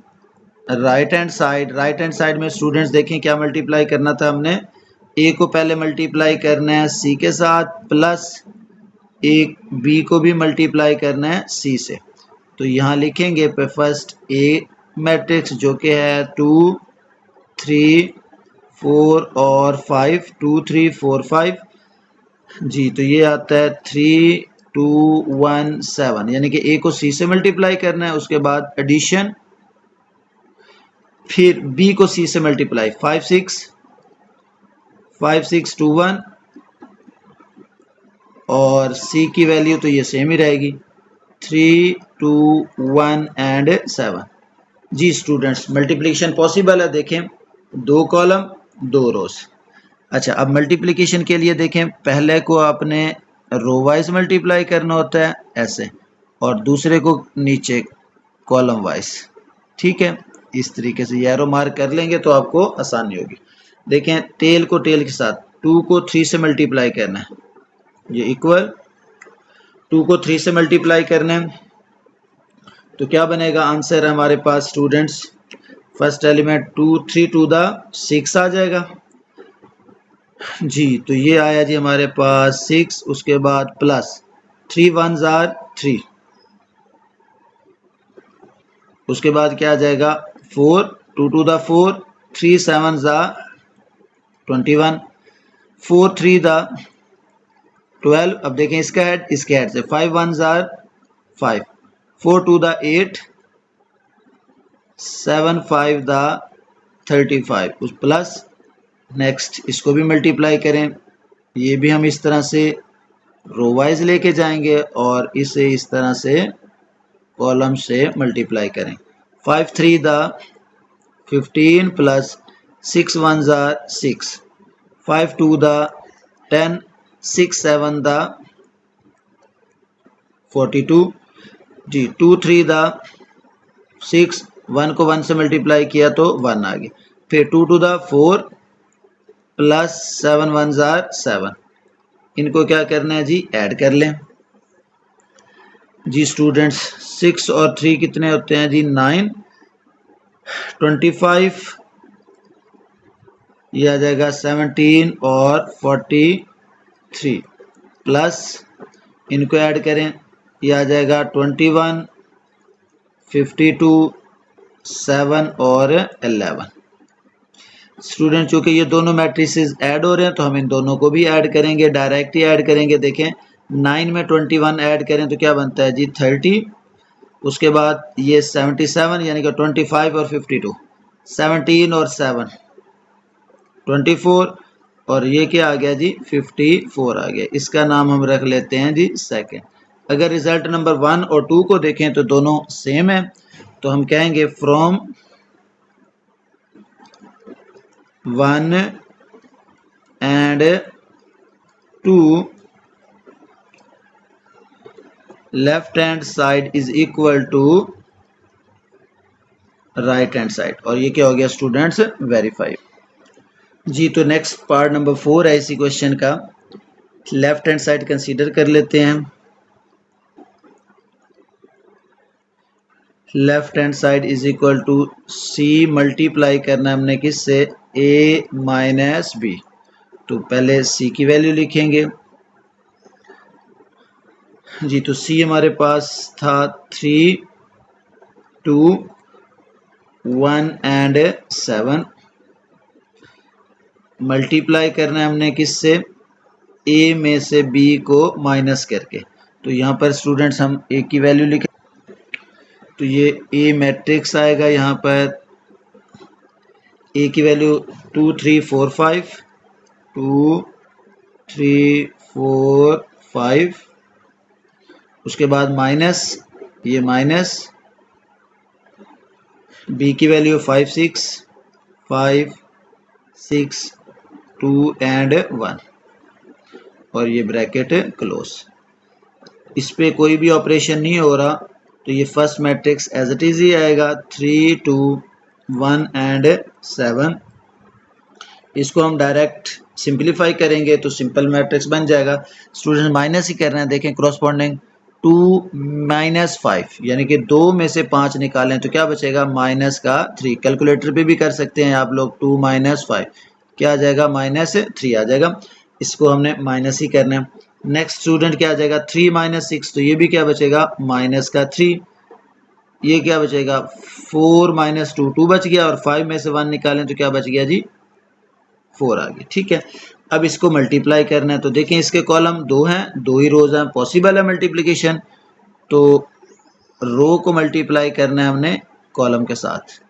Speaker 1: right hand side. Right hand side में स्टूडेंट्स देखें क्या मल्टीप्लाई करना था हमने, ए को पहले मल्टीप्लाई करना है सी के साथ, प्लस एक बी को भी मल्टीप्लाई करना है सी से। तो यहाँ लिखेंगे पे फर्स्ट ए मैट्रिक्स जो कि है 2 3 4 और 5, 2 3 4 5। जी तो ये आता है 3 2 1 7, यानी कि ए को सी से मल्टीप्लाई करना है, उसके बाद एडिशन, फिर बी को सी से मल्टीप्लाई 5 6 2 1 और सी की वैल्यू तो ये सेम ही रहेगी 3 2 1 एंड 7। जी स्टूडेंट्स मल्टीप्लिकेशन पॉसिबल है, देखें 2 कॉलम 2 रोज। अच्छा अब मल्टीप्लिकेशन के लिए देखें पहले को आपने रो वाइज मल्टीप्लाई करना होता है ऐसे, और दूसरे को नीचे कॉलम वाइज। ठीक है, इस तरीके से एरो मार्क कर लेंगे तो आपको आसानी होगी। देखें टेल को टेल के साथ 2 को 3 से मल्टीप्लाई करना है, ये इक्वल 2 को 3 से मल्टीप्लाई करना है तो क्या बनेगा आंसर हमारे पास students, first element 2 3 to the 6 आ जाएगा। जी तो ये आया जी हमारे पास 6, उसके बाद प्लस 3 1s आर 3, उसके बाद क्या आ जाएगा 4 2 to the 4, 3 7s are 21, 4 3 the 12। अब देखें इसका हेड इसके हेड से 5 1s आर 5, 4 2 द 8, 7 5 द 35, उस प्लस नेक्स्ट इसको भी मल्टीप्लाई करें, ये भी हम इस तरह से रो वाइज लेके जाएंगे और इसे इस तरह से कॉलम से मल्टीप्लाई करें। 5 3 the 15 plus 6 1s are 6, 5 2 the 10, 6 7 the 42। जी 2 3 द 6, 1 को 1 से मल्टीप्लाई किया तो 1 आ गया, फिर 2 to the 4 plus 7 1s are 7। इनको क्या करना है जी ऐड कर लें। जी स्टूडेंट्स 6 और 3 कितने होते हैं जी 9, 25, ये आ जाएगा 17 और 43, प्लस इनको ऐड करें ये आ जाएगा 21 52 7 और 11। स्टूडेंट चूंकि ये दोनों मैट्रिसेस ऐड हो रहे हैं तो हम इन दोनों को भी ऐड करेंगे, डायरेक्ट ही ऐड करेंगे। देखें 9 में 21 ऐड करें तो क्या बनता है जी 30, उसके बाद ये 77 यानी कि 25 और 52, 17 और 7 24 और ये क्या आ गया जी 54 आ गया। इसका नाम हम रख लेते हैं जी सेकंड। अगर रिजल्ट नंबर 1 और 2 को देखें तो दोनों सेम है, तो हम कहेंगे from 1 and 2 left hand side is equal to right hand side, और ये क्या हो गया स्टूडेंट्स, वेरीफाई। जी तो नेक्स्ट पार्ट नंबर 4 है इसी क्वेश्चन का। लेफ्ट हैंड साइड कंसीडर कर लेते हैं। Left hand side is equal to C multiply करना है हमने किससे, ए माइनस बी। तो पहले सी की वैल्यू लिखेंगे। जी तो सी हमारे पास था 3, 2, 1 एंड 7। मल्टीप्लाई करना है हमने किससे, ए में से बी को माइनस करके। तो यहाँ पर स्टूडेंट्स हम ए की वैल्यू लिखें, तो ये ए मैट्रिक्स आएगा। यहाँ पर ए की वैल्यू 2, 3, 4, 5, 2, 3, 4, 5। उसके बाद माइनस, ये माइनस, बी की वैल्यू 5, 6, 5, 6, 2 एंड 1, और ये ब्रैकेट क्लोज। इस पे कोई भी ऑपरेशन नहीं हो रहा, तो ये first matrix as it is ही आएगा 3, 2, 1 एंड 7। इसको हम डायरेक्ट सिंपलीफाई करेंगे तो सिंपल मैट्रिक्स बन जाएगा। स्टूडेंट माइनस ही करना है, देखें क्रॉसपोंडिंग 2 - 5, यानी कि 2 में से 5 निकालें तो क्या बचेगा, माइनस का 3। कैलकुलेटर पे भी कर सकते हैं आप लोग, 2 - 5 क्या आ जाएगा, -3 आ जाएगा। इसको हमने माइनस ही करना है। नेक्स्ट स्टूडेंट क्या आ जाएगा, 3 - 6, तो ये भी क्या बचेगा, माइनस का 3। ये क्या बचेगा, 4 - 2, 2 बच गया, और 5 में से 1 निकालें तो क्या बच गया जी, 4 आ गया। ठीक है, अब इसको मल्टीप्लाई करना है। तो देखें इसके कॉलम 2 हैं, 2 ही रोज हैं, पॉसिबल है मल्टीप्लिकेशन। तो रो को मल्टीप्लाई करना है हमने कॉलम के साथ।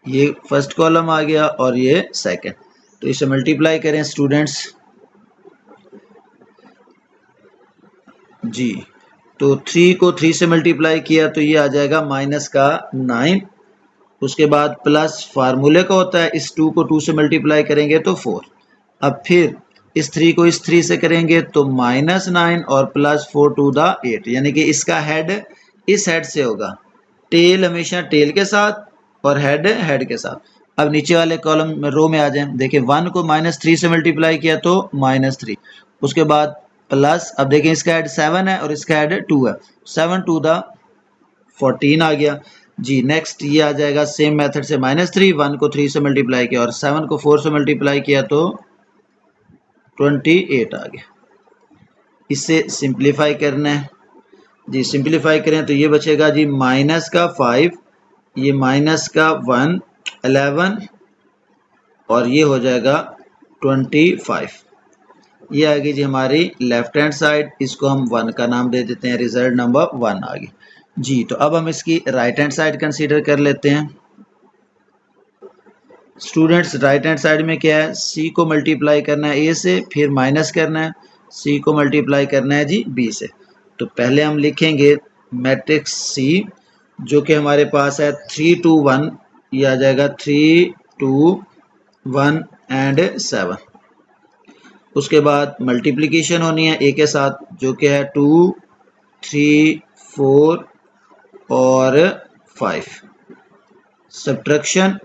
Speaker 1: ये फर्स्ट कॉलम आ गया और ये सेकंड, तो इसे मल्टीप्लाई करें स्टूडेंट्स। जी तो 3 को 3 से मल्टीप्लाई किया तो ये आ जाएगा माइनस का 9। उसके बाद प्लस फार्मूले का होता है, इस 2 को 2 से मल्टीप्लाई करेंगे तो 4। अब फिर इस 3 को इस 3 से करेंगे तो -9 और प्लस 4 to the 8, यानी कि इसका हेड इस हेड से होगा। टेल हमेशा टेल के साथ और हेड हेड के साथ। अब नीचे वाले कॉलम में रो में आ जाएं, देखिए 1 को -3 से मल्टीप्लाई किया तो -3। उसके बाद प्लस, अब देखें इसका हेड 7 है और इसका हेड 2 है, 7 to the 14 आ गया। जी नेक्स्ट ये आ जाएगा सेम मेथड से -3, 1 को 3 से मल्टीप्लाई किया और 7 को 4 से मल्टीप्लाई किया तो 28 आ गया। इससे सिंप्लीफाई करना है जी, सिंप्लीफाई करें तो ये बचेगा जी माइनस का 5, ये माइनस का 1, 11, और ये हो जाएगा 25। ये आ गई जी हमारी लेफ्ट हैंड साइड, इसको हम 1 का नाम दे देते हैं, रिजल्ट नंबर 1 आ गई। जी तो अब हम इसकी राइट हैंड साइड कंसीडर कर लेते हैं। स्टूडेंट्स राइट हैंड साइड में क्या है, सी को मल्टीप्लाई करना है ए से, फिर माइनस करना है, सी को मल्टीप्लाई करना है जी बी से। तो पहले हम लिखेंगे मैट्रिक्स सी, जो कि हमारे पास है 3, 2, 1, ये आ जाएगा 3, 2, 1 एंड 7। उसके बाद मल्टीप्लिकेशन होनी है ए के साथ, जो कि है 2, 3, 4 और 5। Subtraction,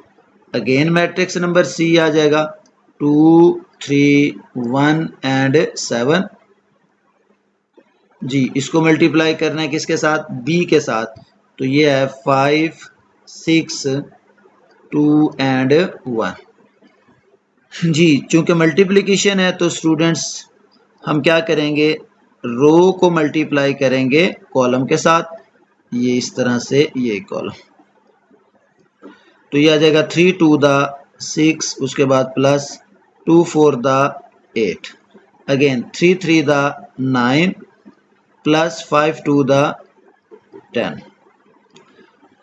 Speaker 1: again matrix number C आ जाएगा 2, 3, 1 एंड 7। जी इसको मल्टीप्लाई करना है किसके साथ, बी के साथ, तो ये है 5, 6, 2 एंड 1। जी चूंकि मल्टीप्लिकेशन है तो स्टूडेंट्स हम क्या करेंगे, रो को मल्टीप्लाई करेंगे कॉलम के साथ, ये इस तरह से ये कॉलम, तो ये आ जाएगा 3 to the 6, उसके बाद plus 2 4 the 8, again 3 3 the 9, plus 5 2 the 10।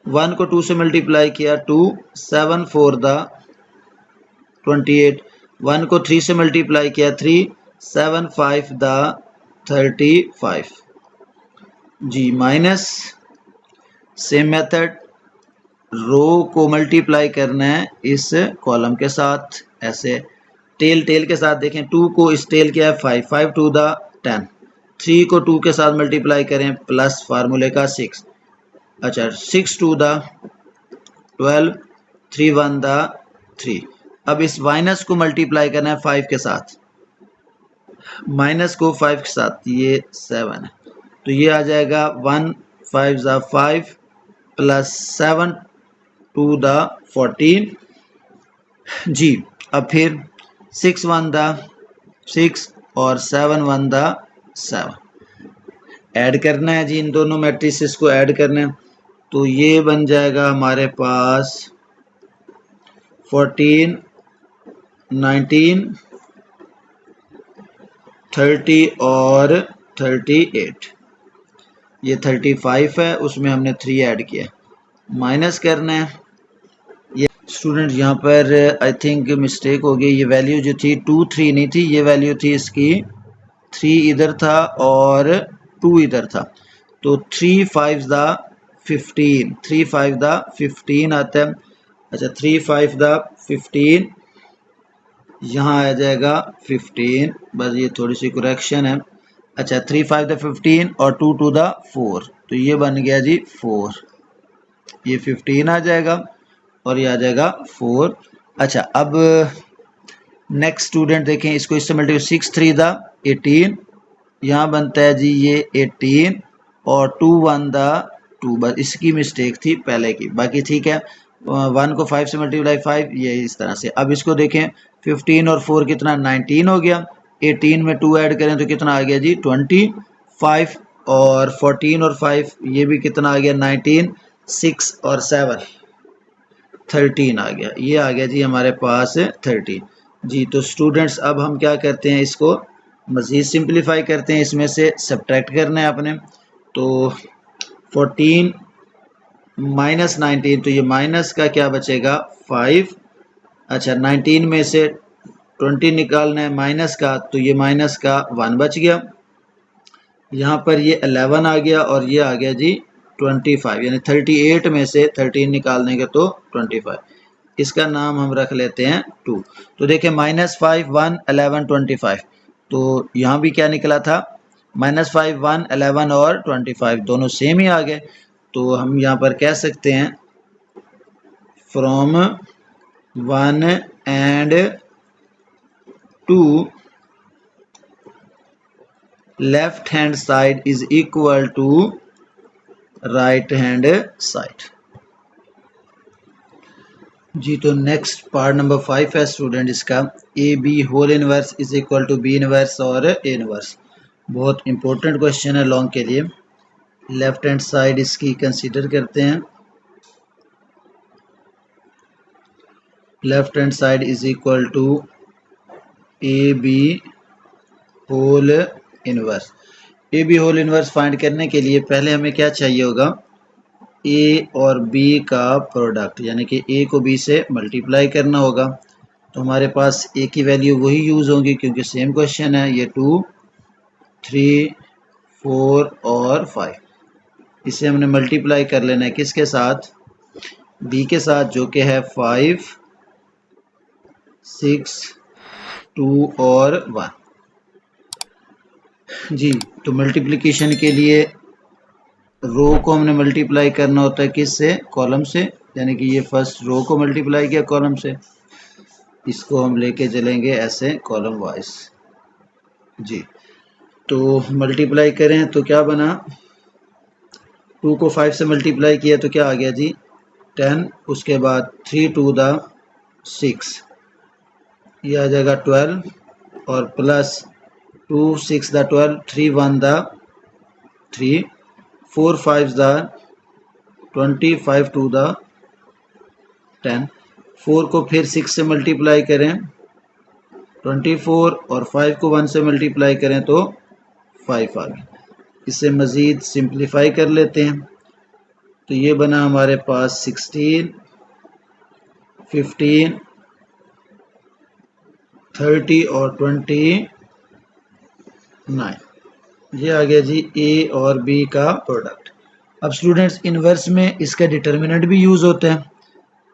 Speaker 1: 1 को 2 से मल्टीप्लाई किया 2, 7 4 the 28। 1 को 3 से मल्टीप्लाई किया 3, 7 5 the 35। जी माइनस, सेम मेथड, रो को मल्टीप्लाई करना है इस कॉलम के साथ, ऐसे टेल टेल के साथ। देखें 2 को इस टेल किया है 5, 5 to the 10, 3 को 2 के साथ मल्टीप्लाई करें प्लस फार्मूले का 6। अच्छा 6 टू द 12, 3 1 द 3। अब इस माइनस को मल्टीप्लाई करना है 5 के साथ, माइनस को 5 के साथ, ये 7 है तो ये आ जाएगा 1 5 ज़ा 5 प्लस 7 टू द 14 जी। अब फिर 6 1 द 6 और 7 1 द 7 ऐड करना है जी, इन दोनों मैट्रिसेस को ऐड करना है तो ये बन जाएगा हमारे पास 14 19 30 और 38। ये 35 है, उसमें हमने 3 ऐड किया, माइनस करना है। ये स्टूडेंट यहाँ पर आई थिंक मिस्टेक हो गई, ये वैल्यू जो थी 2 3 नहीं थी, ये वैल्यू थी इसकी 3 इधर था और 2 इधर था तो 3 5 द 15, 3 5 द 15 आता है। अच्छा 3 5 द 15 यहाँ आ जाएगा 15, बस ये थोड़ी सी करेक्शन है। अच्छा 3 5 द 15 और 2 टू द 4 तो ये बन गया जी 4, ये 15 आ जाएगा और ये आ जाएगा 4। अच्छा अब नेक्स्ट स्टूडेंट देखें, इसको इससे मल्टीप्लाई 6 3 द 18, यहाँ बनता है जी ये 18 और 2 1 द 2, बस इसकी मिस्टेक थी पहले की, बाकी ठीक है। 1 को 5 से मल्टीप्लाई 5, ये इस तरह से। अब इसको देखें 15 और 4 कितना 19 हो गया, 18 में 2 ऐड करें तो कितना आ गया जी 25 और 14 और 5 ये भी कितना आ गया 19, 6 और 7 13 आ गया, ये आ गया जी हमारे पास 13 जी। तो स्टूडेंट्स अब हम क्या करते हैं, इसको मज़ीद सिंप्लीफाई करते हैं, इसमें से सब्ट्रैक्ट करना है आपने। तो 14 माइनस 19 तो ये माइनस का क्या बचेगा 5। अच्छा 19 में से 20 निकालना है माइनस का तो ये माइनस का 1 बच गया, यहाँ पर ये 11 आ गया और ये आ गया जी 25, यानी 38 में से 13 निकालने के तो 25, इसका नाम हम रख लेते हैं 2। तो देखें -5 1 11 25, तो यहाँ भी क्या निकला था -5 1 11 और 25 दोनों सेम ही आ गए, तो हम यहाँ पर कह सकते हैं from 1 and 2 left hand side is equal to right hand side जी। तो नेक्स्ट पार्ट नंबर 5 है स्टूडेंट इसका, A B whole inverse is equal to B inverse और ए इनवर्स। बहुत इंपॉर्टेंट क्वेश्चन है लॉन्ग के लिए। लेफ्ट हैंड साइड इसकी कंसीडर करते हैं, left hand side is equal to A B whole inverse. A B whole inverse find करने के लिए पहले हमें क्या चाहिए होगा, ए और बी का प्रोडक्ट, यानी कि ए को बी से मल्टीप्लाई करना होगा। तो हमारे पास ए की वैल्यू वही यूज़ होंगी क्योंकि सेम क्वेश्चन है, ये 2 3 4 और 5, इसे हमने मल्टीप्लाई कर लेना है किसके साथ, बी के साथ, जो कि है 5 6 2 और 1 जी। तो मल्टीप्लिकेशन के लिए रो को हमने मल्टीप्लाई करना होता है किससे, कॉलम से, यानी कि ये फर्स्ट रो को मल्टीप्लाई किया कॉलम से, इसको हम लेके चलेंगे ऐसे कॉलम वाइज जी। तो मल्टीप्लाई करें तो क्या बना, 2 को 5 से मल्टीप्लाई किया तो क्या आ गया जी 10, उसके बाद 3 2 द 6, ये आ जाएगा 12 और plus 2 6 the 12, 3 1 the 3, 4 5 the 20, 5 2 the 10। 4 को फिर 6 से मल्टीप्लाई करें 24 और 5 को 1 से मल्टीप्लाई करें तो 5 आ गया। इसे मज़ीद सिंप्लीफाई कर लेते हैं तो ये बना हमारे पास 16 15 30 और 29, ये आ गया जी ए और बी का प्रोडक्ट। अब स्टूडेंट्स इनवर्स में इसका डिटर्मिनेंट भी यूज़ होता है,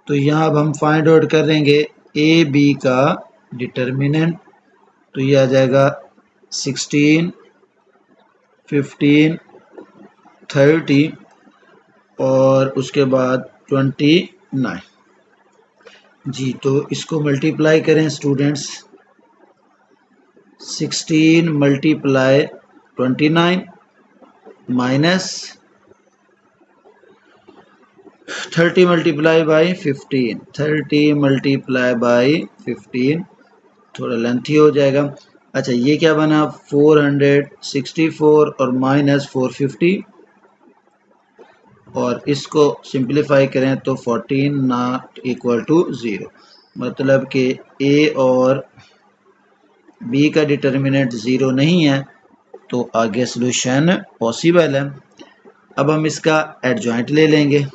Speaker 1: तो यहाँ अब हम फाइंड आउट करेंगे ए बी का डिटर्मिनेंट, तो ये आ जाएगा 16 15, 30 और उसके बाद 29 जी। तो इसको मल्टीप्लाई करें students, 16 multiply 29 minus 30 multiply by 15, 30 multiply by 15 थोड़ा लेंथी हो जाएगा। अच्छा ये क्या बना, 464 और माइनस 450 और इसको सिंप्लीफाई करें तो 14 नॉट इक्वल टू 0, मतलब कि ए और बी का डिटर्मिनेंट 0 नहीं है, तो आगे सॉल्यूशन पॉसिबल है। अब हम इसका एडजॉइंट ले लेंगे,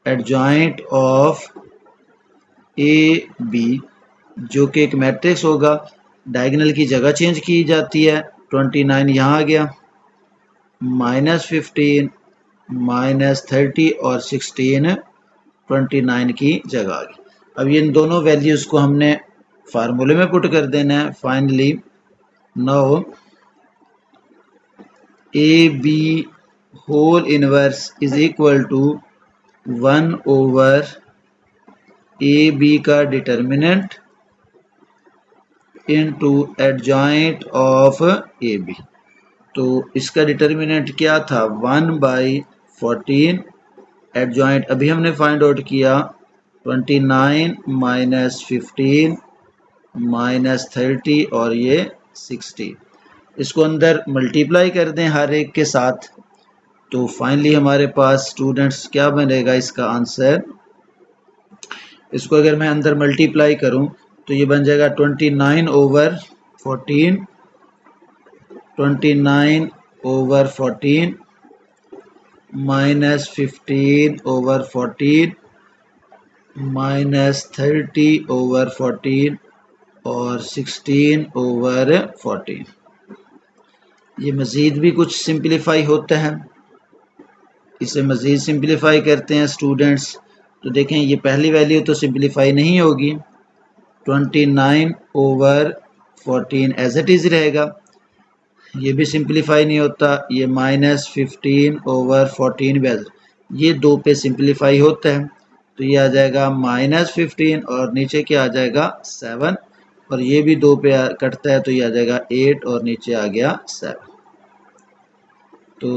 Speaker 1: एडजॉइंट ऑफ ए बी जो कि एक मैट्रिक्स होगा, डायगोनल की जगह चेंज की जाती है, 29 यहाँ आ गया, माइनस 15 माइनस 30 और 16 29 की जगह आ गई। अब ये इन दोनों वैल्यूज को हमने फार्मूले में पुट कर देना है। Finally now A B whole inverse is equal to 1 over A B का determinant into adjoint of A B. तो इसका डिटर्मिनेंट क्या था, 1/14, एडजॉइंट अभी हमने फाइंड आउट किया 29 माइनस 15 माइनस 30 और ये 60। इसको अंदर मल्टीप्लाई कर दें हर एक के साथ, तो फाइनली हमारे पास स्टूडेंट्स क्या बनेगा इसका आंसर। इसको अगर मैं अंदर मल्टीप्लाई करूं तो ये बन जाएगा 29 over 14, 29 over 14 minus 15 over 14 minus 30 over 14 और 16 ओवर 14। ये मज़ीद भी कुछ सिंप्लीफाई होता है, इसे मज़ीद सिंप्लीफाई करते हैं स्टूडेंट्स, तो देखें ये पहली वैल्यू तो सिंप्लीफाई नहीं होगी, 29 ओवर 14 एज इट इज़ रहेगा, ये भी सिंप्लीफाई नहीं होता, ये माइनस 15 ओवर 14 भी, ये 2 पे सिंप्लीफाई होता है, तो ये आ जाएगा माइनस 15 और नीचे क्या आ जाएगा 7, और ये भी 2 पे कटता है तो ये आ जाएगा 8 और नीचे आ गया 7। तो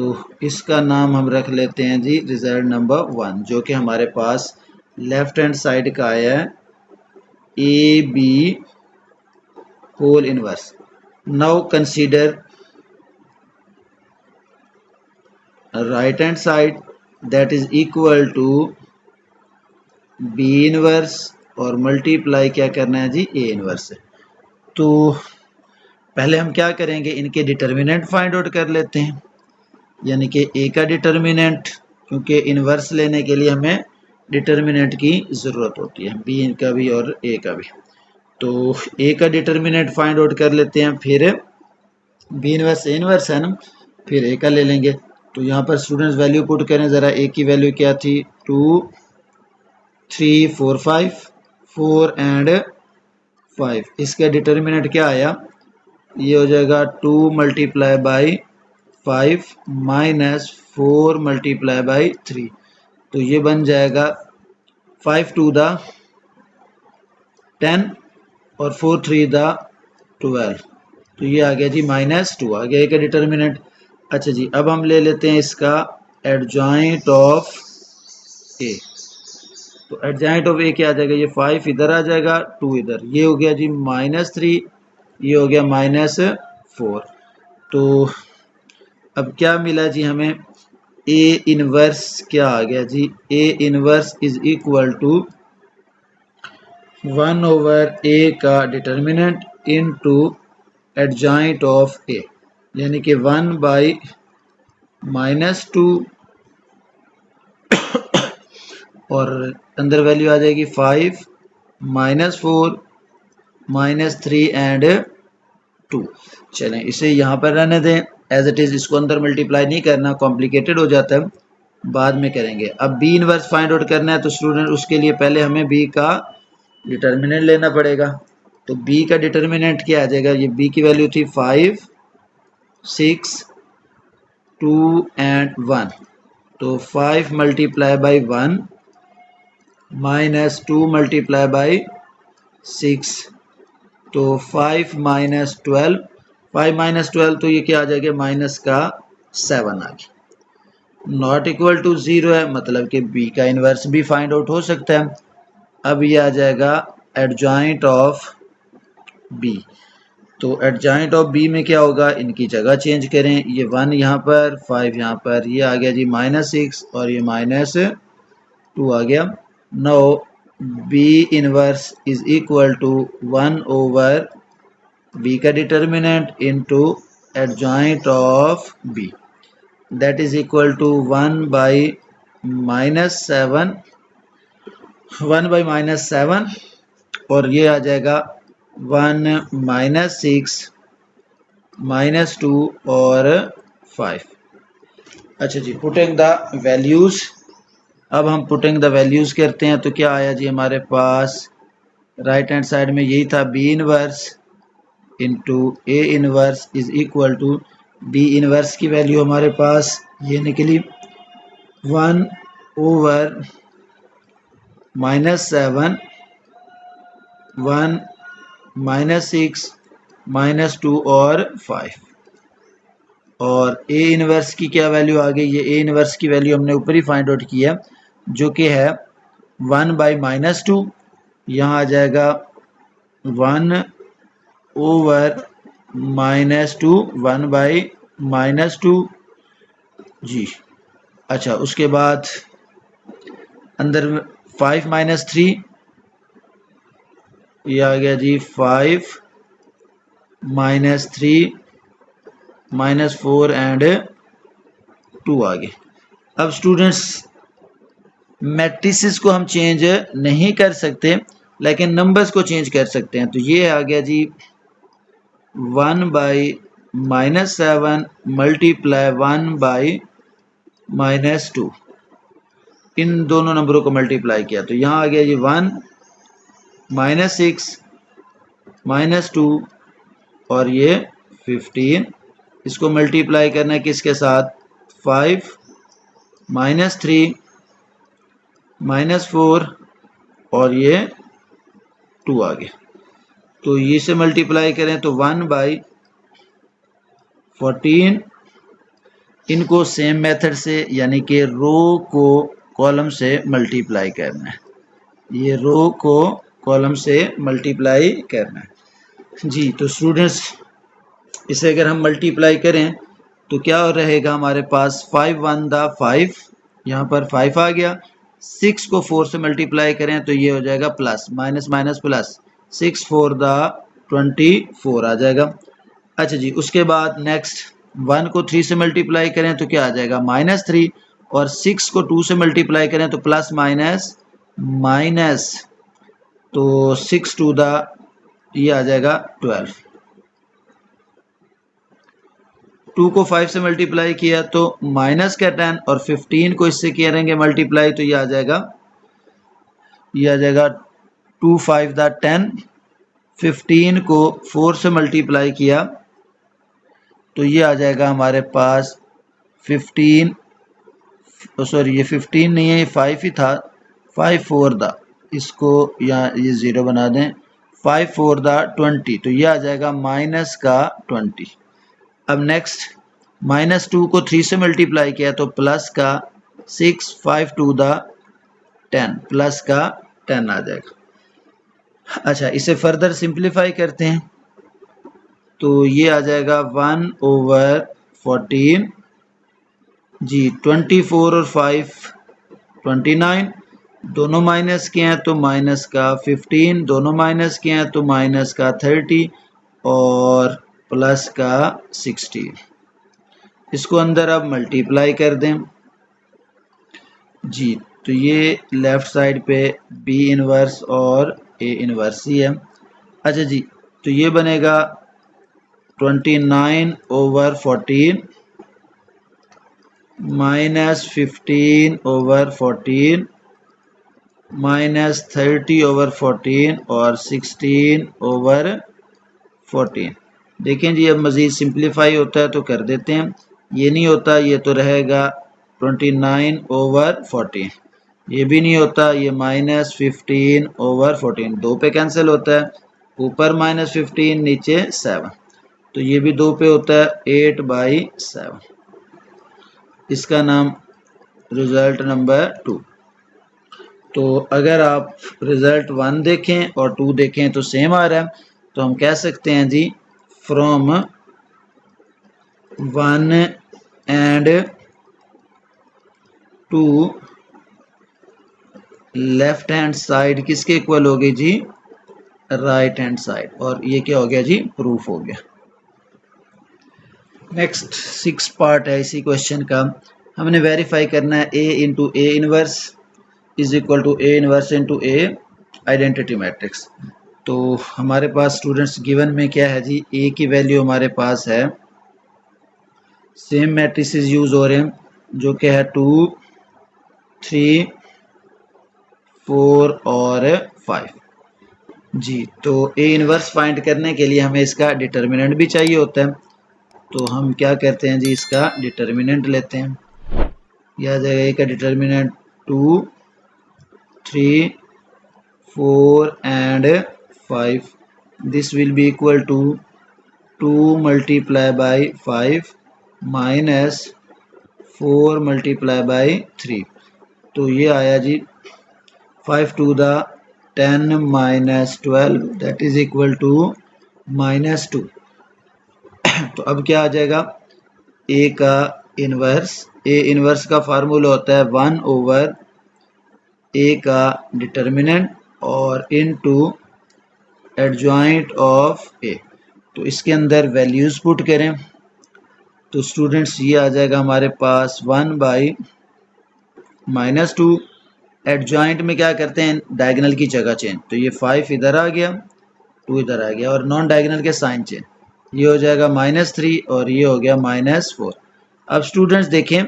Speaker 1: इसका नाम हम रख लेते हैं जी रिजल्ट नंबर 1, जो कि हमारे पास लेफ्ट हैंड साइड का आया है A B whole inverse. Now consider right hand side that is equal to B inverse और मल्टीप्लाई क्या करना है जी ए इनवर्स से। तो पहले हम क्या करेंगे, इनके डिटर्मिनेंट फाइंड आउट कर लेते हैं, यानी कि ए का डिटर्मिनेंट, क्योंकि इनवर्स लेने के लिए हमें डिटर्मिनेंट की ज़रूरत होती है, बी का भी और ए का भी। तो ए का डिटर्मिनेंट फाइंड आउट कर लेते हैं, फिर बी इनवर्स ए इनवर्स है ना, फिर ए का ले लेंगे। तो यहाँ पर स्टूडेंट्स वैल्यू पुट करें ज़रा, ए की वैल्यू क्या थी 2 3 4 5 4 एंड 5, इसका डिटर्मिनेंट क्या आया, ये हो जाएगा 2 multiply by 5 minus 4 multiply by 3, तो ये बन जाएगा 5 2 द 10 और 4 3 द 12, तो ये आ गया जी -2 आ गया ए का डिटर्मिनेंट। अच्छा जी, अब हम ले लेते हैं इसका एडजॉइंट ऑफ ए। तो एडजॉइंट ऑफ ए क्या आ जाएगा, ये 5 इधर आ जाएगा 2 इधर, ये हो गया जी -3, ये हो गया -4। तो अब क्या मिला जी हमें, ए इनवर्स क्या आ गया जी, A inverse is equal to 1 over A का determinant into adjoint of A, यानी कि 1 बाई -2 और अंदर वैल्यू आ जाएगी 5 -4 -3 एंड 2। चलें इसे यहाँ पर रहने दें एज इट इज़, इसको अंदर मल्टीप्लाई नहीं करना, कॉम्प्लिकेटेड हो जाता है, बाद में करेंगे। अब बी इनवर्स फाइंड आउट करना है, तो स्टूडेंट उसके लिए पहले हमें बी का डिटर्मिनेंट लेना पड़ेगा। तो बी का डिटर्मिनेंट क्या आ जाएगा, ये बी की वैल्यू थी 5 6, 2 and 1. तो 5 multiply by 1 minus 2 multiply by 6, तो 5 minus 12, 5 minus 12 तो ये क्या आ जाएगा, माइनस का 7 आ गया। नॉट इक्वल टू 0 है, मतलब कि b का इन्वर्स भी फाइंड आउट हो सकता है। अब ये आ जाएगा एडजॉइंट ऑफ b। तो एडजॉइंट ऑफ b में क्या होगा, इनकी जगह चेंज करें, ये 1 यहाँ पर, 5 यहाँ पर, ये आ गया जी -6 और ये -2 आ गया। No b inverse is equal to 1 over b का determinant into adjoint of b, that is equal to 1 by -7, 1 by -7 और ये आ जाएगा 1 -6 -2 और 5। अच्छा जी, पुटिंग द वैल्यूज। अब हम पुटिंग द वैल्यूज करते हैं, तो क्या आया जी हमारे पास, राइट हैंड साइड में यही था, B inverse into A inverse is equal to, B inverse की वैल्यू हमारे पास ये निकली 1 ओवर -7, 1 -6 -2 और 5। और ए इनवर्स की क्या वैल्यू आ गई, ये ए इनवर्स की वैल्यू हमने ऊपर ही फाइंड आउट किया, जो कि है 1 बाई -2, यहाँ आ जाएगा 1 ओवर -2, 1 बाई -2 जी। अच्छा, उसके बाद अंदर 5 -3, ये आ गया जी 5 -3 -4 एंड 2 आ गए। अब स्टूडेंट्स, मैट्रिसेस को हम चेंज नहीं कर सकते, लेकिन नंबर्स को चेंज कर सकते हैं। तो ये आ गया जी 1 बाई -7 मल्टीप्लाई 1 बाई -2, इन दोनों नंबरों को मल्टीप्लाई किया तो यहाँ आ गया जी 1 -6 -2 और ये 15। इसको मल्टीप्लाई करना है किसके साथ, 5 -3 -4 और ये 2 आ गया। तो ये से मल्टीप्लाई करें तो 1 बाई 14, इनको सेम मेथड से यानी कि रो को कॉलम से मल्टीप्लाई करना है, ये रो को कॉलम से मल्टीप्लाई करना है जी। तो स्टूडेंट्स, इसे अगर हम मल्टीप्लाई करें तो क्या रहेगा हमारे पास, 5 1 दा 5, यहाँ पर 5 आ गया, 6 को 4 से मल्टीप्लाई करें तो ये हो जाएगा प्लस, माइनस माइनस प्लस, 6 4 दा 24 आ जाएगा। अच्छा जी, उसके बाद नेक्स्ट 1 को 3 से मल्टीप्लाई करें तो क्या आ जाएगा, -3 और 6 को 2 से मल्टीप्लाई करें तो प्लस माइनस माइनस, तो 6 2 दा ये आ जाएगा 12, 2 को 5 से मल्टीप्लाई किया तो माइनस का 10 और 15 को इससे करेंगे मल्टीप्लाई तो ये आ जाएगा 2 5 दा 10, 15 को 4 से मल्टीप्लाई किया तो ये आ जाएगा हमारे पास 15, सॉरी ये 15 नहीं है, ये 5 ही था, 5 4 दा, इसको यहाँ ये 0 बना दें, 5 4 दा 20, तो ये आ जाएगा माइनस का 20। अब नेक्स्ट -2 को 3 से मल्टीप्लाई किया तो प्लस का 6, 5 2 दा 10, प्लस का 10 आ जाएगा। अच्छा, इसे फर्दर सिंप्लीफाई करते हैं तो ये आ जाएगा 1 ओवर 14 जी, 24 और 5 29, दोनों माइनस के हैं तो माइनस का 15, दोनों माइनस के हैं तो माइनस का 30 और प्लस का 16। इसको अंदर अब मल्टीप्लाई कर दें जी, तो ये लेफ्ट साइड पे बी इनवर्स और ए इनवर्स ही है। अच्छा जी, तो ये बनेगा 29 over 14 minus 15 over 14 minus 30 over 14 और 16 ओवर 14। देखें जी, अब मज़ीद सिंप्लीफाई होता है तो कर देते हैं, ये नहीं होता, ये तो रहेगा 29/14, ये भी नहीं होता, ये -15/14, 2 पे कैंसिल होता है, ऊपर -15 नीचे 7, तो ये भी 2 पे होता है, 8/7, इसका नाम रिजल्ट नंबर 2। तो अगर आप रिजल्ट 1 देखें और 2 देखें तो सेम आ रहा है, तो हम कह सकते हैं जी from 1 and 2 left hand side किसके इक्वल हो गई जी, राइट हैंड साइड, और ये क्या हो गया जी, प्रूफ हो गया। नेक्स्ट 6 पार्ट है इसी क्वेश्चन का, हमने वेरीफाई करना है A into A inverse is equal to A inverse into A identity matrix. तो हमारे पास स्टूडेंट्स गिवन में क्या है जी, ए की वैल्यू हमारे पास है, सेम मैट्रिसेस यूज हो रहे हैं जो कि है 2, 3, 4 और 5 जी। तो ए इनवर्स फाइंड करने के लिए हमें इसका डिटर्मिनेंट भी चाहिए होता है, तो हम क्या करते हैं जी, इसका डिटर्मिनेंट लेते हैं, यह आ जाएगा ए का determinant 2, 3, 4 and 5, this will be equal to 2 multiply by 5 minus 4 multiply by 3, तो ये आया जी 5 to the 10 minus 12 that is equal to -2। तो अब क्या आ जाएगा, ए का इनवर्स, ए इनवर्स का फार्मूला होता है 1/a का डिटर्मिनेंट और इनटू एडजॉइंट ऑफ ए। तो इसके अंदर वैल्यूज पुट करें तो स्टूडेंट्स ये आ जाएगा हमारे पास 1/-2, एडजॉइंट में क्या करते हैं, डायगोनल की जगह चेंज, तो ये 5 इधर आ गया, 2 इधर आ गया, और नॉन डायगोनल के साइन चेंज, ये हो जाएगा -3 और ये हो गया -4। अब स्टूडेंट्स देखें,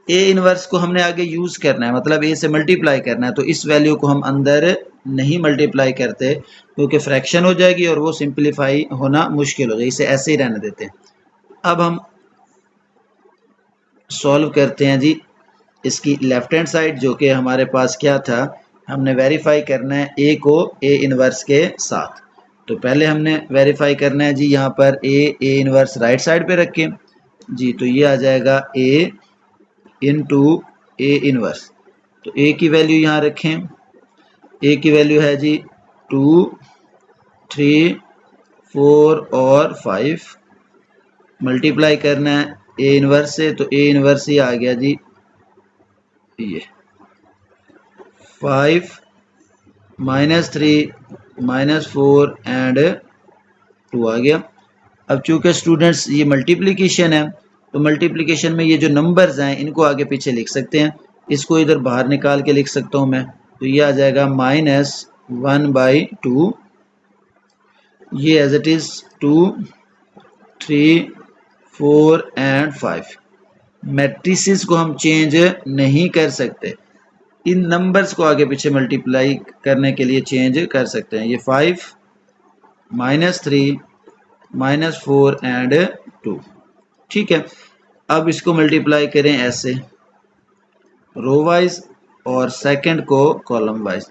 Speaker 1: ए इनवर्स को हमने आगे यूज़ करना है, मतलब ए से मल्टीप्लाई करना है, तो इस वैल्यू को हम अंदर नहीं मल्टीप्लाई करते क्योंकि फ्रैक्शन हो जाएगी और वो सिंप्लीफाई होना मुश्किल हो जाएगी, इसे ऐसे ही रहने देते हैं। अब हम सॉल्व करते हैं जी इसकी लेफ्ट हैंड साइड, जो कि हमारे पास क्या था, हमने वेरीफाई करना है ए को ए इनवर्स के साथ। तो पहले हमने वेरीफाई करना है जी, यहाँ पर ए इनवर्स राइट साइड पे रखें जी, तो ये आ जाएगा ए इंटू ए इनवर्स, तो ए की वैल्यू यहाँ रखें, ए की वैल्यू है जी 2, 3, 4 और 5, मल्टीप्लाई करना है ए इनवर्स से, तो ए इनवर्स ही आ गया जी ये 5 -3 -4 एंड 2 आ गया। अब चूंकि स्टूडेंट्स ये मल्टीप्लिकेशन है, तो मल्टीप्लिकेशन में ये जो नंबर्स हैं इनको आगे पीछे लिख सकते हैं, इसको इधर बाहर निकाल के लिख सकता हूँ मैं, तो ये आ जाएगा -1/2, ये as it is 2, 3, 4 and 5। Matrices को हम चेंज नहीं कर सकते, इन नंबर्स को आगे पीछे मल्टीप्लाई करने के लिए चेंज कर सकते हैं। ये 5 -3 -4 एंड 2, ठीक है। अब इसको मल्टीप्लाई करें ऐसे रो वाइज और सेकंड को कॉलम वाइज।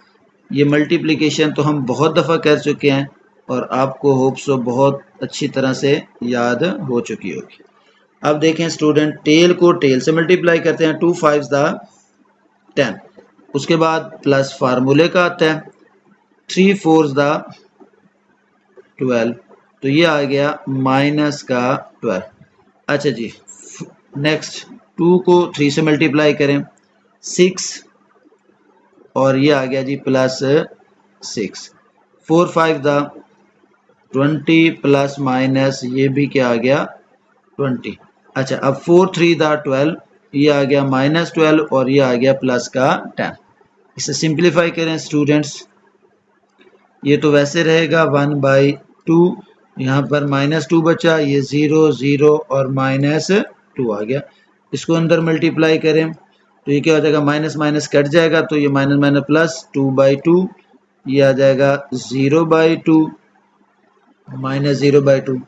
Speaker 1: ये मल्टीप्लिकेशन तो हम बहुत दफ़ा कर चुके हैं और आपको होप सो बहुत अच्छी तरह से याद हो चुकी होगी। अब देखें स्टूडेंट, टेल को टेल से मल्टीप्लाई करते हैं, 2 5s 10, उसके बाद प्लस फार्मूले का आता है 3 4s 12, तो ये आ गया माइनस का 12। अच्छा जी, नेक्स्ट 2 को 3 से मल्टीप्लाई करें 6, और ये आ गया जी प्लस 6, 4 5 20 प्लस माइनस ये भी क्या आ गया 20। अच्छा, अब 4 3 12, ये आ गया -12 और ये आ गया प्लस का 10। इसे सिंप्लीफाई करें स्टूडेंट्स, ये तो वैसे रहेगा 1/2, यहाँ पर -2 बचा, ये 0 0 और -2 आ गया, इसको अंदर मल्टीप्लाई करें तो ये क्या हो जाएगा, माइनस माइनस कट जाएगा, तो ये माइनस माइनस प्लस 2/2, ये आ जाएगा 0/2 -0/2।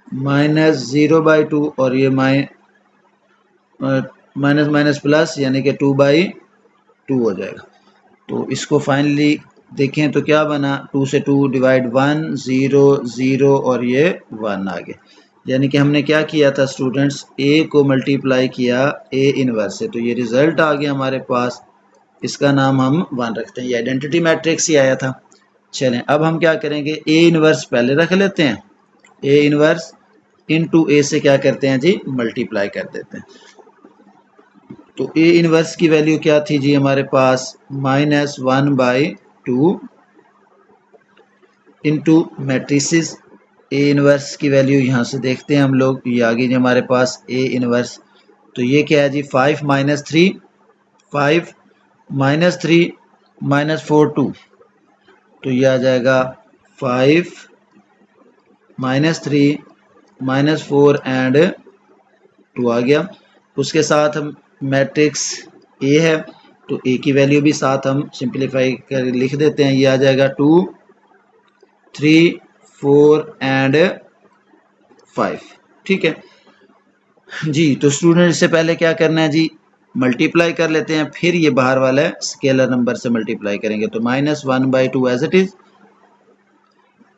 Speaker 1: -0/2 और ये माइनस माइनस प्लस यानी कि 2/2 हो जाएगा। तो इसको फाइनली देखें तो क्या बना, 2 से 2 डिवाइड 1 0 0 और ये 1 आ गया। यानी कि हमने क्या किया था स्टूडेंट्स, ए को मल्टीप्लाई किया ए इनवर्स से, तो ये रिजल्ट आ गया हमारे पास। इसका नाम हम 1 रखते हैं, ये आइडेंटिटी मैट्रिक्स ही आया था। चलें अब हम क्या करेंगे, ए इनवर्स पहले रख लेते हैं, ए इनवर्स इनटू ए से क्या करते हैं जी, मल्टीप्लाई कर देते हैं। तो ए इनवर्स की वैल्यू क्या थी जी हमारे पास, -1/2 इंटू मैट्रिसेस। ए इनवर्स की वैल्यू यहाँ से देखते हैं हम लोग, ये आ गई जी हमारे पास ए इनवर्स। तो ये क्या है जी, 5 - 3 5 - 3 -4 2, तो ये आ जाएगा 5 -3 -4 एंड 2 आ गया। उसके साथ हम मैट्रिक्स ए है, तो ए की वैल्यू भी साथ हम सिंप्लीफाई कर लिख देते हैं, ये आ जाएगा 2 3 4 एंड 5। ठीक है जी। तो स्टूडेंट इससे पहले क्या करना है जी, मल्टीप्लाई कर लेते हैं, फिर ये बाहर वाला स्केलर नंबर से मल्टीप्लाई करेंगे। तो -1/2 एज इट इज,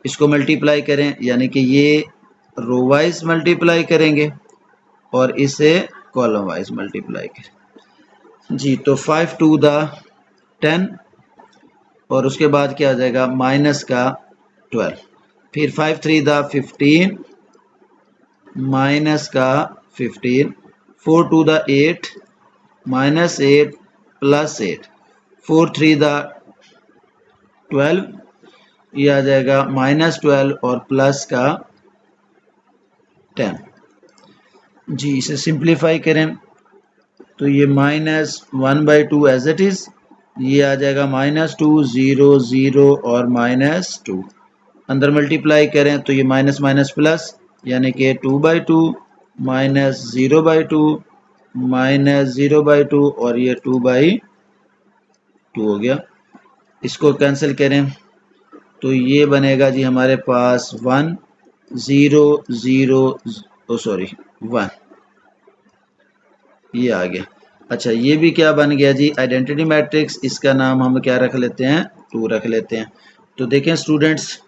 Speaker 1: इसको मल्टीप्लाई करें यानी कि ये रो वाइज मल्टीप्लाई करेंगे और इसे कॉलम वाइज मल्टीप्लाई करें जी। तो 5 2 द 10 और उसके बाद क्या आ जाएगा, माइनस का 12, फिर 5 3 द 15 माइनस का 15, 4 2 द 8 -8 प्लस 8, 4 3 द 12, ये आ जाएगा -12 और प्लस का 10 जी। इसे सिंप्लीफाई करें तो ये -1/2 एज इट इज, ये आ जाएगा -2 0 0 और -2, अंदर मल्टीप्लाई करें तो ये माइनस माइनस प्लस यानी कि 2/2 -0/2 -0/2 और ये 2/2 हो गया। इसको कैंसिल करें तो ये बनेगा जी हमारे पास 1 0 0 सॉरी 1, ये आ गया। अच्छा ये भी क्या बन गया जी, आइडेंटिटी मैट्रिक्स, इसका नाम हम क्या रख लेते हैं, 2 रख लेते हैं। तो देखें स्टूडेंट्स,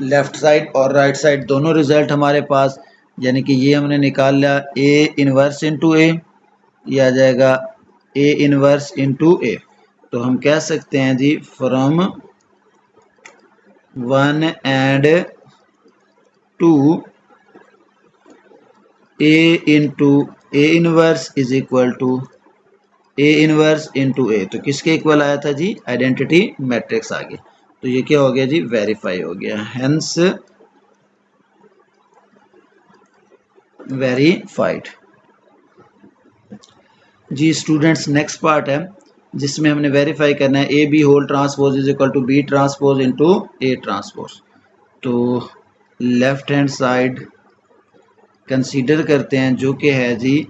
Speaker 1: लेफ्ट साइड और राइट साइड दोनों रिजल्ट हमारे पास, यानी कि ये हमने निकाल लिया ए इनवर्स इंटू ए, ये आ जाएगा ए इनवर्स इंटू ए। तो हम कह सकते हैं जी from 1 and 2 A into A inverse is equal to A inverse into A. तो किसके इक्वल आया था जी, आइडेंटिटी मैट्रिक्स आ गया। तो ये क्या हो गया जी, वेरीफाई हो गया, हेंस वेरीफाइड जी। स्टूडेंट्स नेक्स्ट पार्ट है जिसमें हमने वेरीफाई करना है A B whole transpose is equal to B transpose into A transpose. तो लेफ्ट हैंड साइड कंसीडर करते हैं जो कि है जी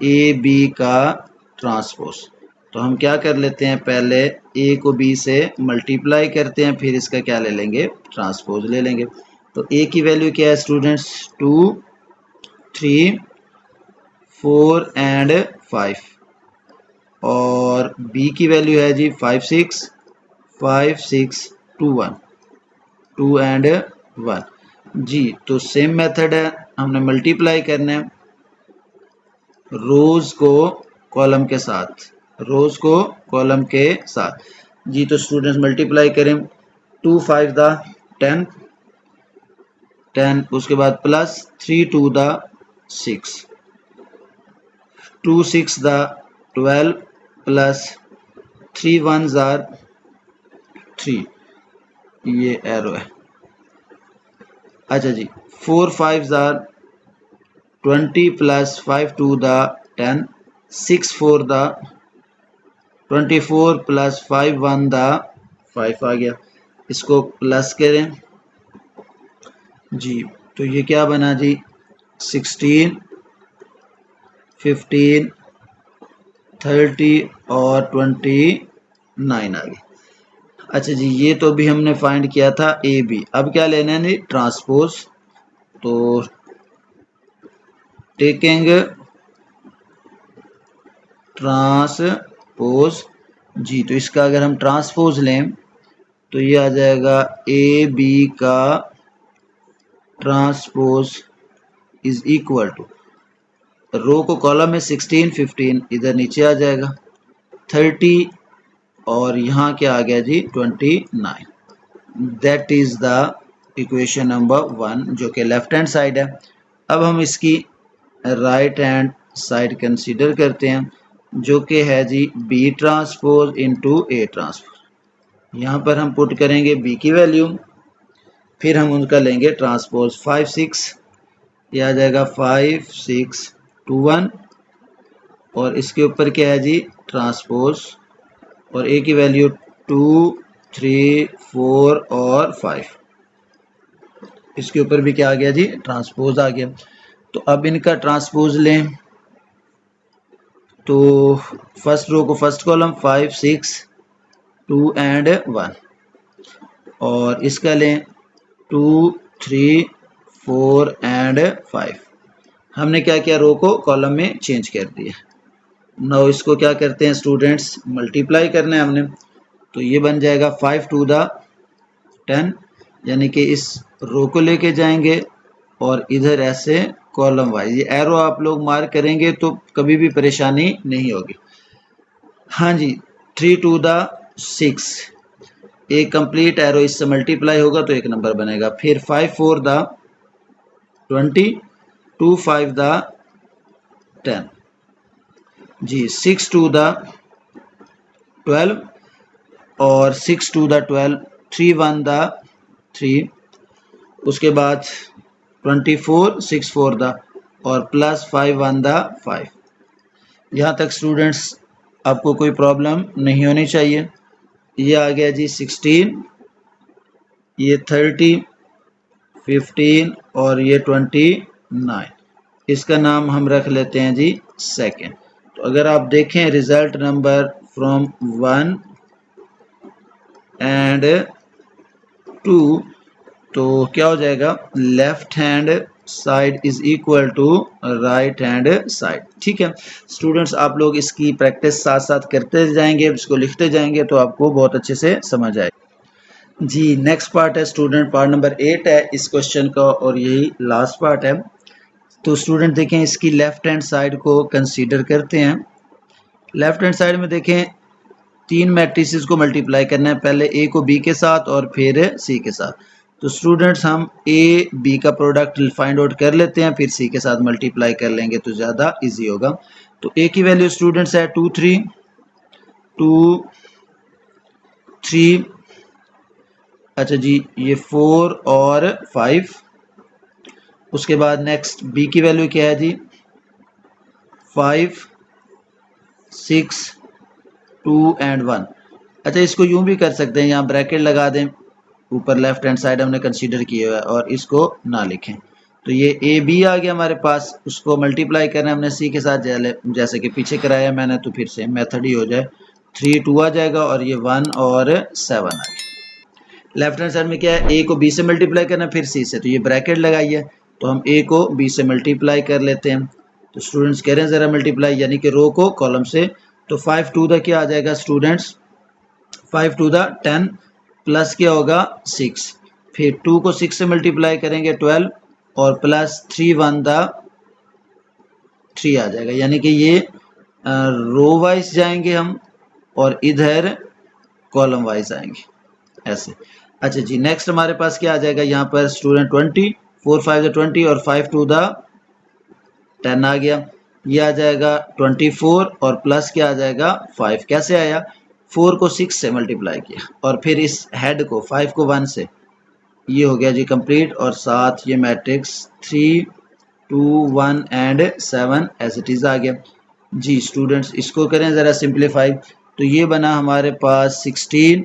Speaker 1: ए बी का ट्रांसपोज। तो हम क्या कर लेते हैं, पहले ए को बी से मल्टीप्लाई करते हैं, फिर इसका क्या ले लेंगे, ट्रांसपोज ले लेंगे। तो ए की वैल्यू क्या है स्टूडेंट्स, 2 3 4 एंड 5 और बी की वैल्यू है जी 5 6 2 1 2 एंड 1 जी। तो सेम मेथड है, हमने मल्टीप्लाई करना है रोज को कॉलम के साथ, रोज को कॉलम के साथ जी। तो स्टूडेंट्स मल्टीप्लाई करें, 2 5 द 10 10, उसके बाद plus 3 2 the 6 2 6 the 12 plus 3 1 jar 3, ये एरो है। अच्छा जी 4 5 jar 20 plus 5 2 the 10 6 4 the 24 plus 5 1 the 5 आ गया। इसको प्लस करें जी, तो ये क्या बना जी, 16 15 30 और 29 आ गया। अच्छा जी ये तो भी हमने फाइंड किया था ए बी। अब क्या लेना है जी, ट्रांसपोज। तो टेकिंग ट्रांसपोज जी, तो इसका अगर हम ट्रांसपोज लें तो ये आ जाएगा ए बी का ट्रांसपोज इज इक्वल टू, रो को कॉलम में 16 15 इधर नीचे आ जाएगा 30 और यहाँ क्या आ गया जी 29। That is the equation number 1 जो कि लेफ्ट हैंड साइड है। अब हम इसकी राइट हैंड साइड कंसीडर करते हैं जो कि है जी B transpose into A transpose. यहाँ पर हम पुट करेंगे बी की वैल्यू, फिर हम उनका लेंगे ट्रांसपोज 5 6, ये आ जाएगा 5 6 2 1 और इसके ऊपर क्या है जी ट्रांसपोज और ए की वैल्यू 2 3 4 और 5, इसके ऊपर भी क्या आ गया जी ट्रांसपोज आ गया। तो अब इनका ट्रांसपोज लें तो फर्स्ट रो को फर्स्ट कॉलम 5 6 2 एंड 1 और इसका लें 2 3 4 एंड 5। हमने क्या किया रो को कॉलम में चेंज कर दिया। नाउ इसको क्या करते हैं स्टूडेंट्स मल्टीप्लाई करना है हमने, तो ये बन जाएगा 5 टू द 10, यानी कि इस रो को लेके जाएंगे और इधर ऐसे कॉलम वाइज ये एरो आप लोग मार्क करेंगे तो कभी भी परेशानी नहीं होगी। हाँ जी 3 टू द 6, एक कंप्लीट एरो इससे मल्टीप्लाई होगा तो एक नंबर बनेगा। फिर 5 4 द 20 2 5 द 10 जी 6 टू द 12 और 6 टू द 12 3 1 द 3, उसके बाद 24 6 4 द और प्लस 5 1 द 5। यहाँ तक स्टूडेंट्स आपको कोई प्रॉब्लम नहीं होनी चाहिए। ये आ गया जी 16, ये 30 15 और ये 29, इसका नाम हम रख लेते हैं जी सेकेंड। तो अगर आप देखें रिजल्ट नंबर फ्रॉम 1 एंड 2 तो क्या हो जाएगा left hand side is equal to right hand side. ठीक है स्टूडेंट्स, आप लोग इसकी प्रैक्टिस साथ साथ करते जाएंगे, इसको लिखते जाएंगे तो आपको बहुत अच्छे से समझ आएगा। जी नेक्स्ट पार्ट है स्टूडेंट, पार्ट नंबर 8 है इस क्वेश्चन का और यही लास्ट पार्ट है। तो स्टूडेंट देखें इसकी लेफ्ट हैंड साइड को कंसीडर करते हैं। लेफ्ट हैंड साइड में देखें 3 मैट्रिसेस को मल्टीप्लाई करना है, पहले ए को बी के साथ और फिर सी के साथ। तो स्टूडेंट्स हम ए बी का प्रोडक्ट फाइंड आउट कर लेते हैं, फिर सी के साथ मल्टीप्लाई कर लेंगे तो ज़्यादा इजी होगा। तो ए की वैल्यू स्टूडेंट्स है 2 3 2 3, अच्छा जी ये 4 और 5। उसके बाद नेक्स्ट बी की वैल्यू क्या है जी 5 6 2 एंड 1। अच्छा इसको यूं भी कर सकते हैं, यहाँ ब्रैकेट लगा दें, ऊपर लेफ्ट हैंड साइड हमने कंसीडर किया हुआ है और इसको ना लिखें। तो ये ए बी आ गया हमारे पास, उसको मल्टीप्लाई करना है हमने सी के साथ जैसे कि पीछे कराया मैंने, तो फिर सेम मेथड ही हो जाए 3 2 आ जाएगा और ये 1 और 7 आ गया। लेफ्ट हैंड साइड में क्या है ए को बी से मल्टीप्लाई करना है फिर सी से, तो ये ब्रैकेट लगाइए, तो हम ए को बी से मल्टीप्लाई कर लेते हैं। तो स्टूडेंट्स कह रहे हैं ज़रा मल्टीप्लाई यानी कि रो को कॉलम से, तो 5 टू द क्या आ जाएगा स्टूडेंट्स 5 टू द 10 प्लस क्या होगा 6, फिर 2 को 6 से मल्टीप्लाई करेंगे 12 और प्लस 3 1 द 3 आ जाएगा, यानी कि ये रो वाइज जाएंगे हम और इधर कॉलम वाइज आएंगे ऐसे। अच्छा जी नेक्स्ट हमारे पास क्या आ जाएगा यहाँ पर स्टूडेंट 20 4 5 द 20 और 5 टू द 10 आ गया, ये आ जाएगा 24 और प्लस क्या आ जाएगा 5। कैसे आया 4 को 6 से मल्टीप्लाई किया और फिर इस हेड को 5 को 1 से, ये हो गया जी कंप्लीट और साथ ये matrix 3 2 1 and 7 as it is आ गया। जी स्टूडेंट्स इसको करें ज़रा सिंप्लीफाई, तो ये बना हमारे पास 16,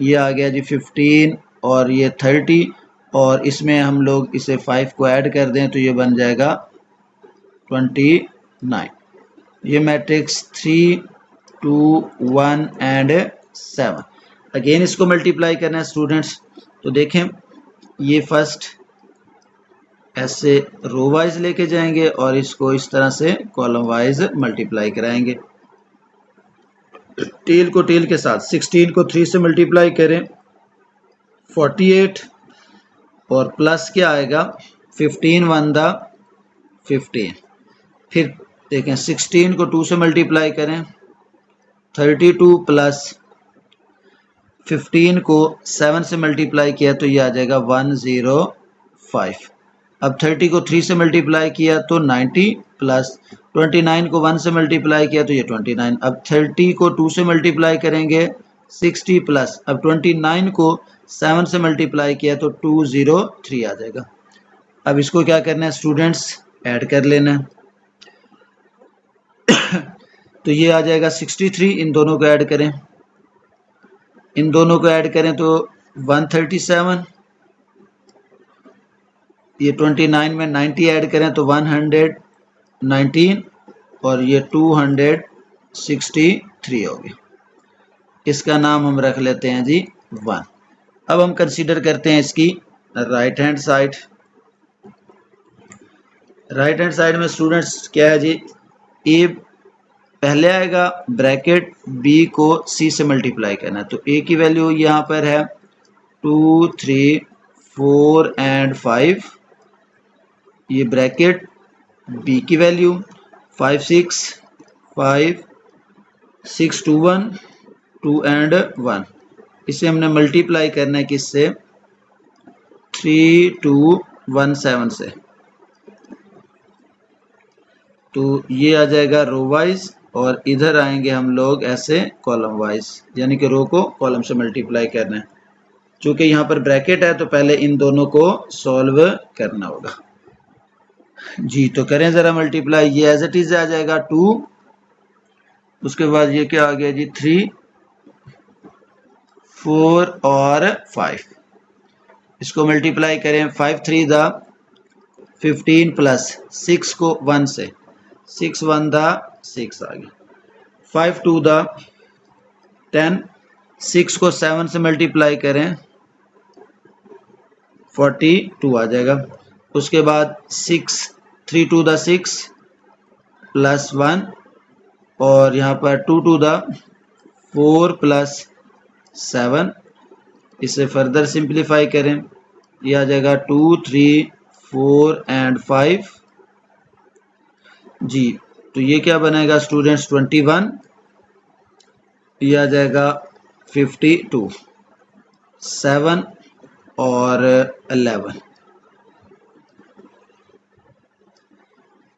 Speaker 1: ये आ गया जी 15 और ये 30 और इसमें हम लोग इसे 5 को ऐड कर दें तो ये बन जाएगा 29। ये मैट्रिक्स 3 2 1 एंड 7। अगेन इसको मल्टीप्लाई करना है स्टूडेंट्स, तो देखें ये फर्स्ट ऐसे रो वाइज लेके जाएंगे और इसको इस तरह से कॉलम वाइज मल्टीप्लाई कराएंगे। टेल को टेल के साथ 16 को 3 से मल्टीप्लाई करें 48 और प्लस क्या आएगा 15 1 दा 15। फिर देखें 16 को 2 से मल्टीप्लाई करें 32 प्लस 15 को 7 से मल्टीप्लाई किया तो ये आ जाएगा 105। अब 30 को 3 से मल्टीप्लाई किया तो 90 प्लस 29 को 1 से मल्टीप्लाई किया तो ये 29। अब 30 को 2 से मल्टीप्लाई करेंगे 60 प्लस अब 29 को 7 से मल्टीप्लाई किया तो 203 आ जाएगा। अब इसको क्या करना है स्टूडेंट्स ऐड कर लेना है तो ये आ जाएगा 63। इन दोनों को ऐड करें, इन दोनों को ऐड करें तो 137। ये 29 में 90 ऐड करें तो 119 और ये 263 हो गया। इसका नाम हम रख लेते हैं जी 1। अब हम कंसीडर करते हैं इसकी right hand side. Right hand side में स्टूडेंट्स क्या है जी, ए पहले आएगा ब्रैकेट बी को सी से मल्टीप्लाई करना है। तो ए की वैल्यू यहाँ पर है 2 3 4 एंड 5। ये ब्रैकेट बी की वैल्यू 5 6 5 6 2 1 2 एंड 1। इसे हमने मल्टीप्लाई करना है किससे 3217 से। तो ये आ जाएगा रो वाइज और इधर आएंगे हम लोग ऐसे कॉलम वाइज, यानी कि रो को कॉलम से मल्टीप्लाई करना है। चूंकि यहाँ पर ब्रैकेट है तो पहले इन दोनों को सॉल्व करना होगा जी। तो करें ज़रा मल्टीप्लाई, ये एज इट इज आ जाएगा 2, उसके बाद ये क्या आ गया जी 3 4 और 5। इसको मल्टीप्लाई करें 5 3 दा 15 प्लस 6 को 1 से 6 1 दा 6 आ गया। 5 2 दा 10, 6 को 7 से मल्टीप्लाई करें 42 आ जाएगा। उसके बाद 6 3 2 दा 6 प्लस 1 और यहाँ पर 2 2 दा 4 प्लस 7। इसे फर्दर सिंप्लीफाई करें, ये आ जाएगा 2 3 4 एंड 5 जी। तो ये क्या बनेगा स्टूडेंट्स 21, ये आ जाएगा 52 7 और 11।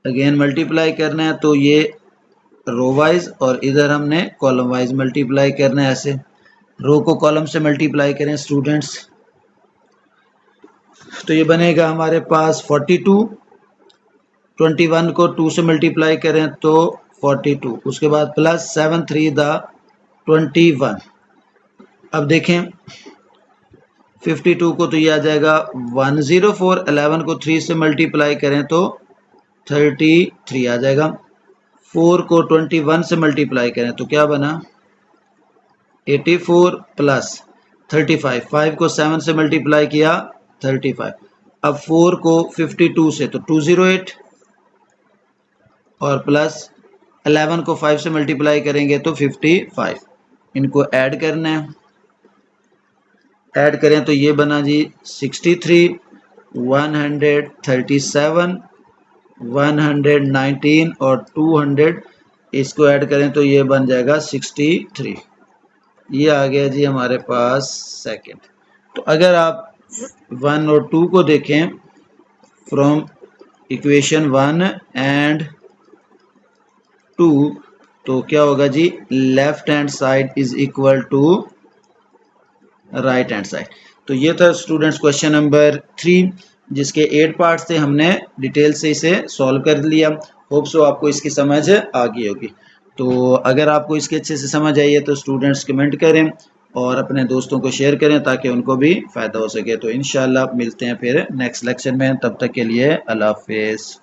Speaker 1: अगेन मल्टीप्लाई करना है तो ये रो वाइज और इधर हमने कॉलम वाइज मल्टीप्लाई करना है। ऐसे रो को कॉलम से मल्टीप्लाई करें स्टूडेंट्स तो ये बनेगा हमारे पास 42। 21 को 2 से मल्टीप्लाई करें तो 42, उसके बाद प्लस 7 3 दा 21। अब देखें 52 को तो ये आ जाएगा 104। 11 को 3 से मल्टीप्लाई करें तो 33 आ जाएगा। 4 को 21 से मल्टीप्लाई करें तो क्या बना 84 प्लस 35। 5 को 7 से मल्टीप्लाई किया 35। अब 4 को 52 से तो 208 और प्लस 11 को 5 से मल्टीप्लाई करेंगे तो 55। इनको ऐड करना है, ऐड करें तो ये बना जी 63 137 119 और 200। इसको ऐड करें तो ये बन जाएगा 63। ये आ गया जी हमारे पास सेकंड। तो अगर आप 1 और 2 को देखें फ्रॉम इक्वेशन 1 एंड 2 तो क्या होगा जी left hand side is equal to right hand side. तो ये था स्टूडेंट्स क्वेश्चन नंबर 3 जिसके 8 पार्ट्स थे, हमने डिटेल से इसे सॉल्व कर लिया। होप सो आपको इसकी समझ आ गई होगी। तो अगर आपको इसके अच्छे से समझ आई है तो स्टूडेंट्स कमेंट करें और अपने दोस्तों को शेयर करें ताकि उनको भी फ़ायदा हो सके। तो इंशाल्लाह मिलते हैं फिर नेक्स्ट लेक्चर में, तब तक के लिए अल्लाह हाफिज़।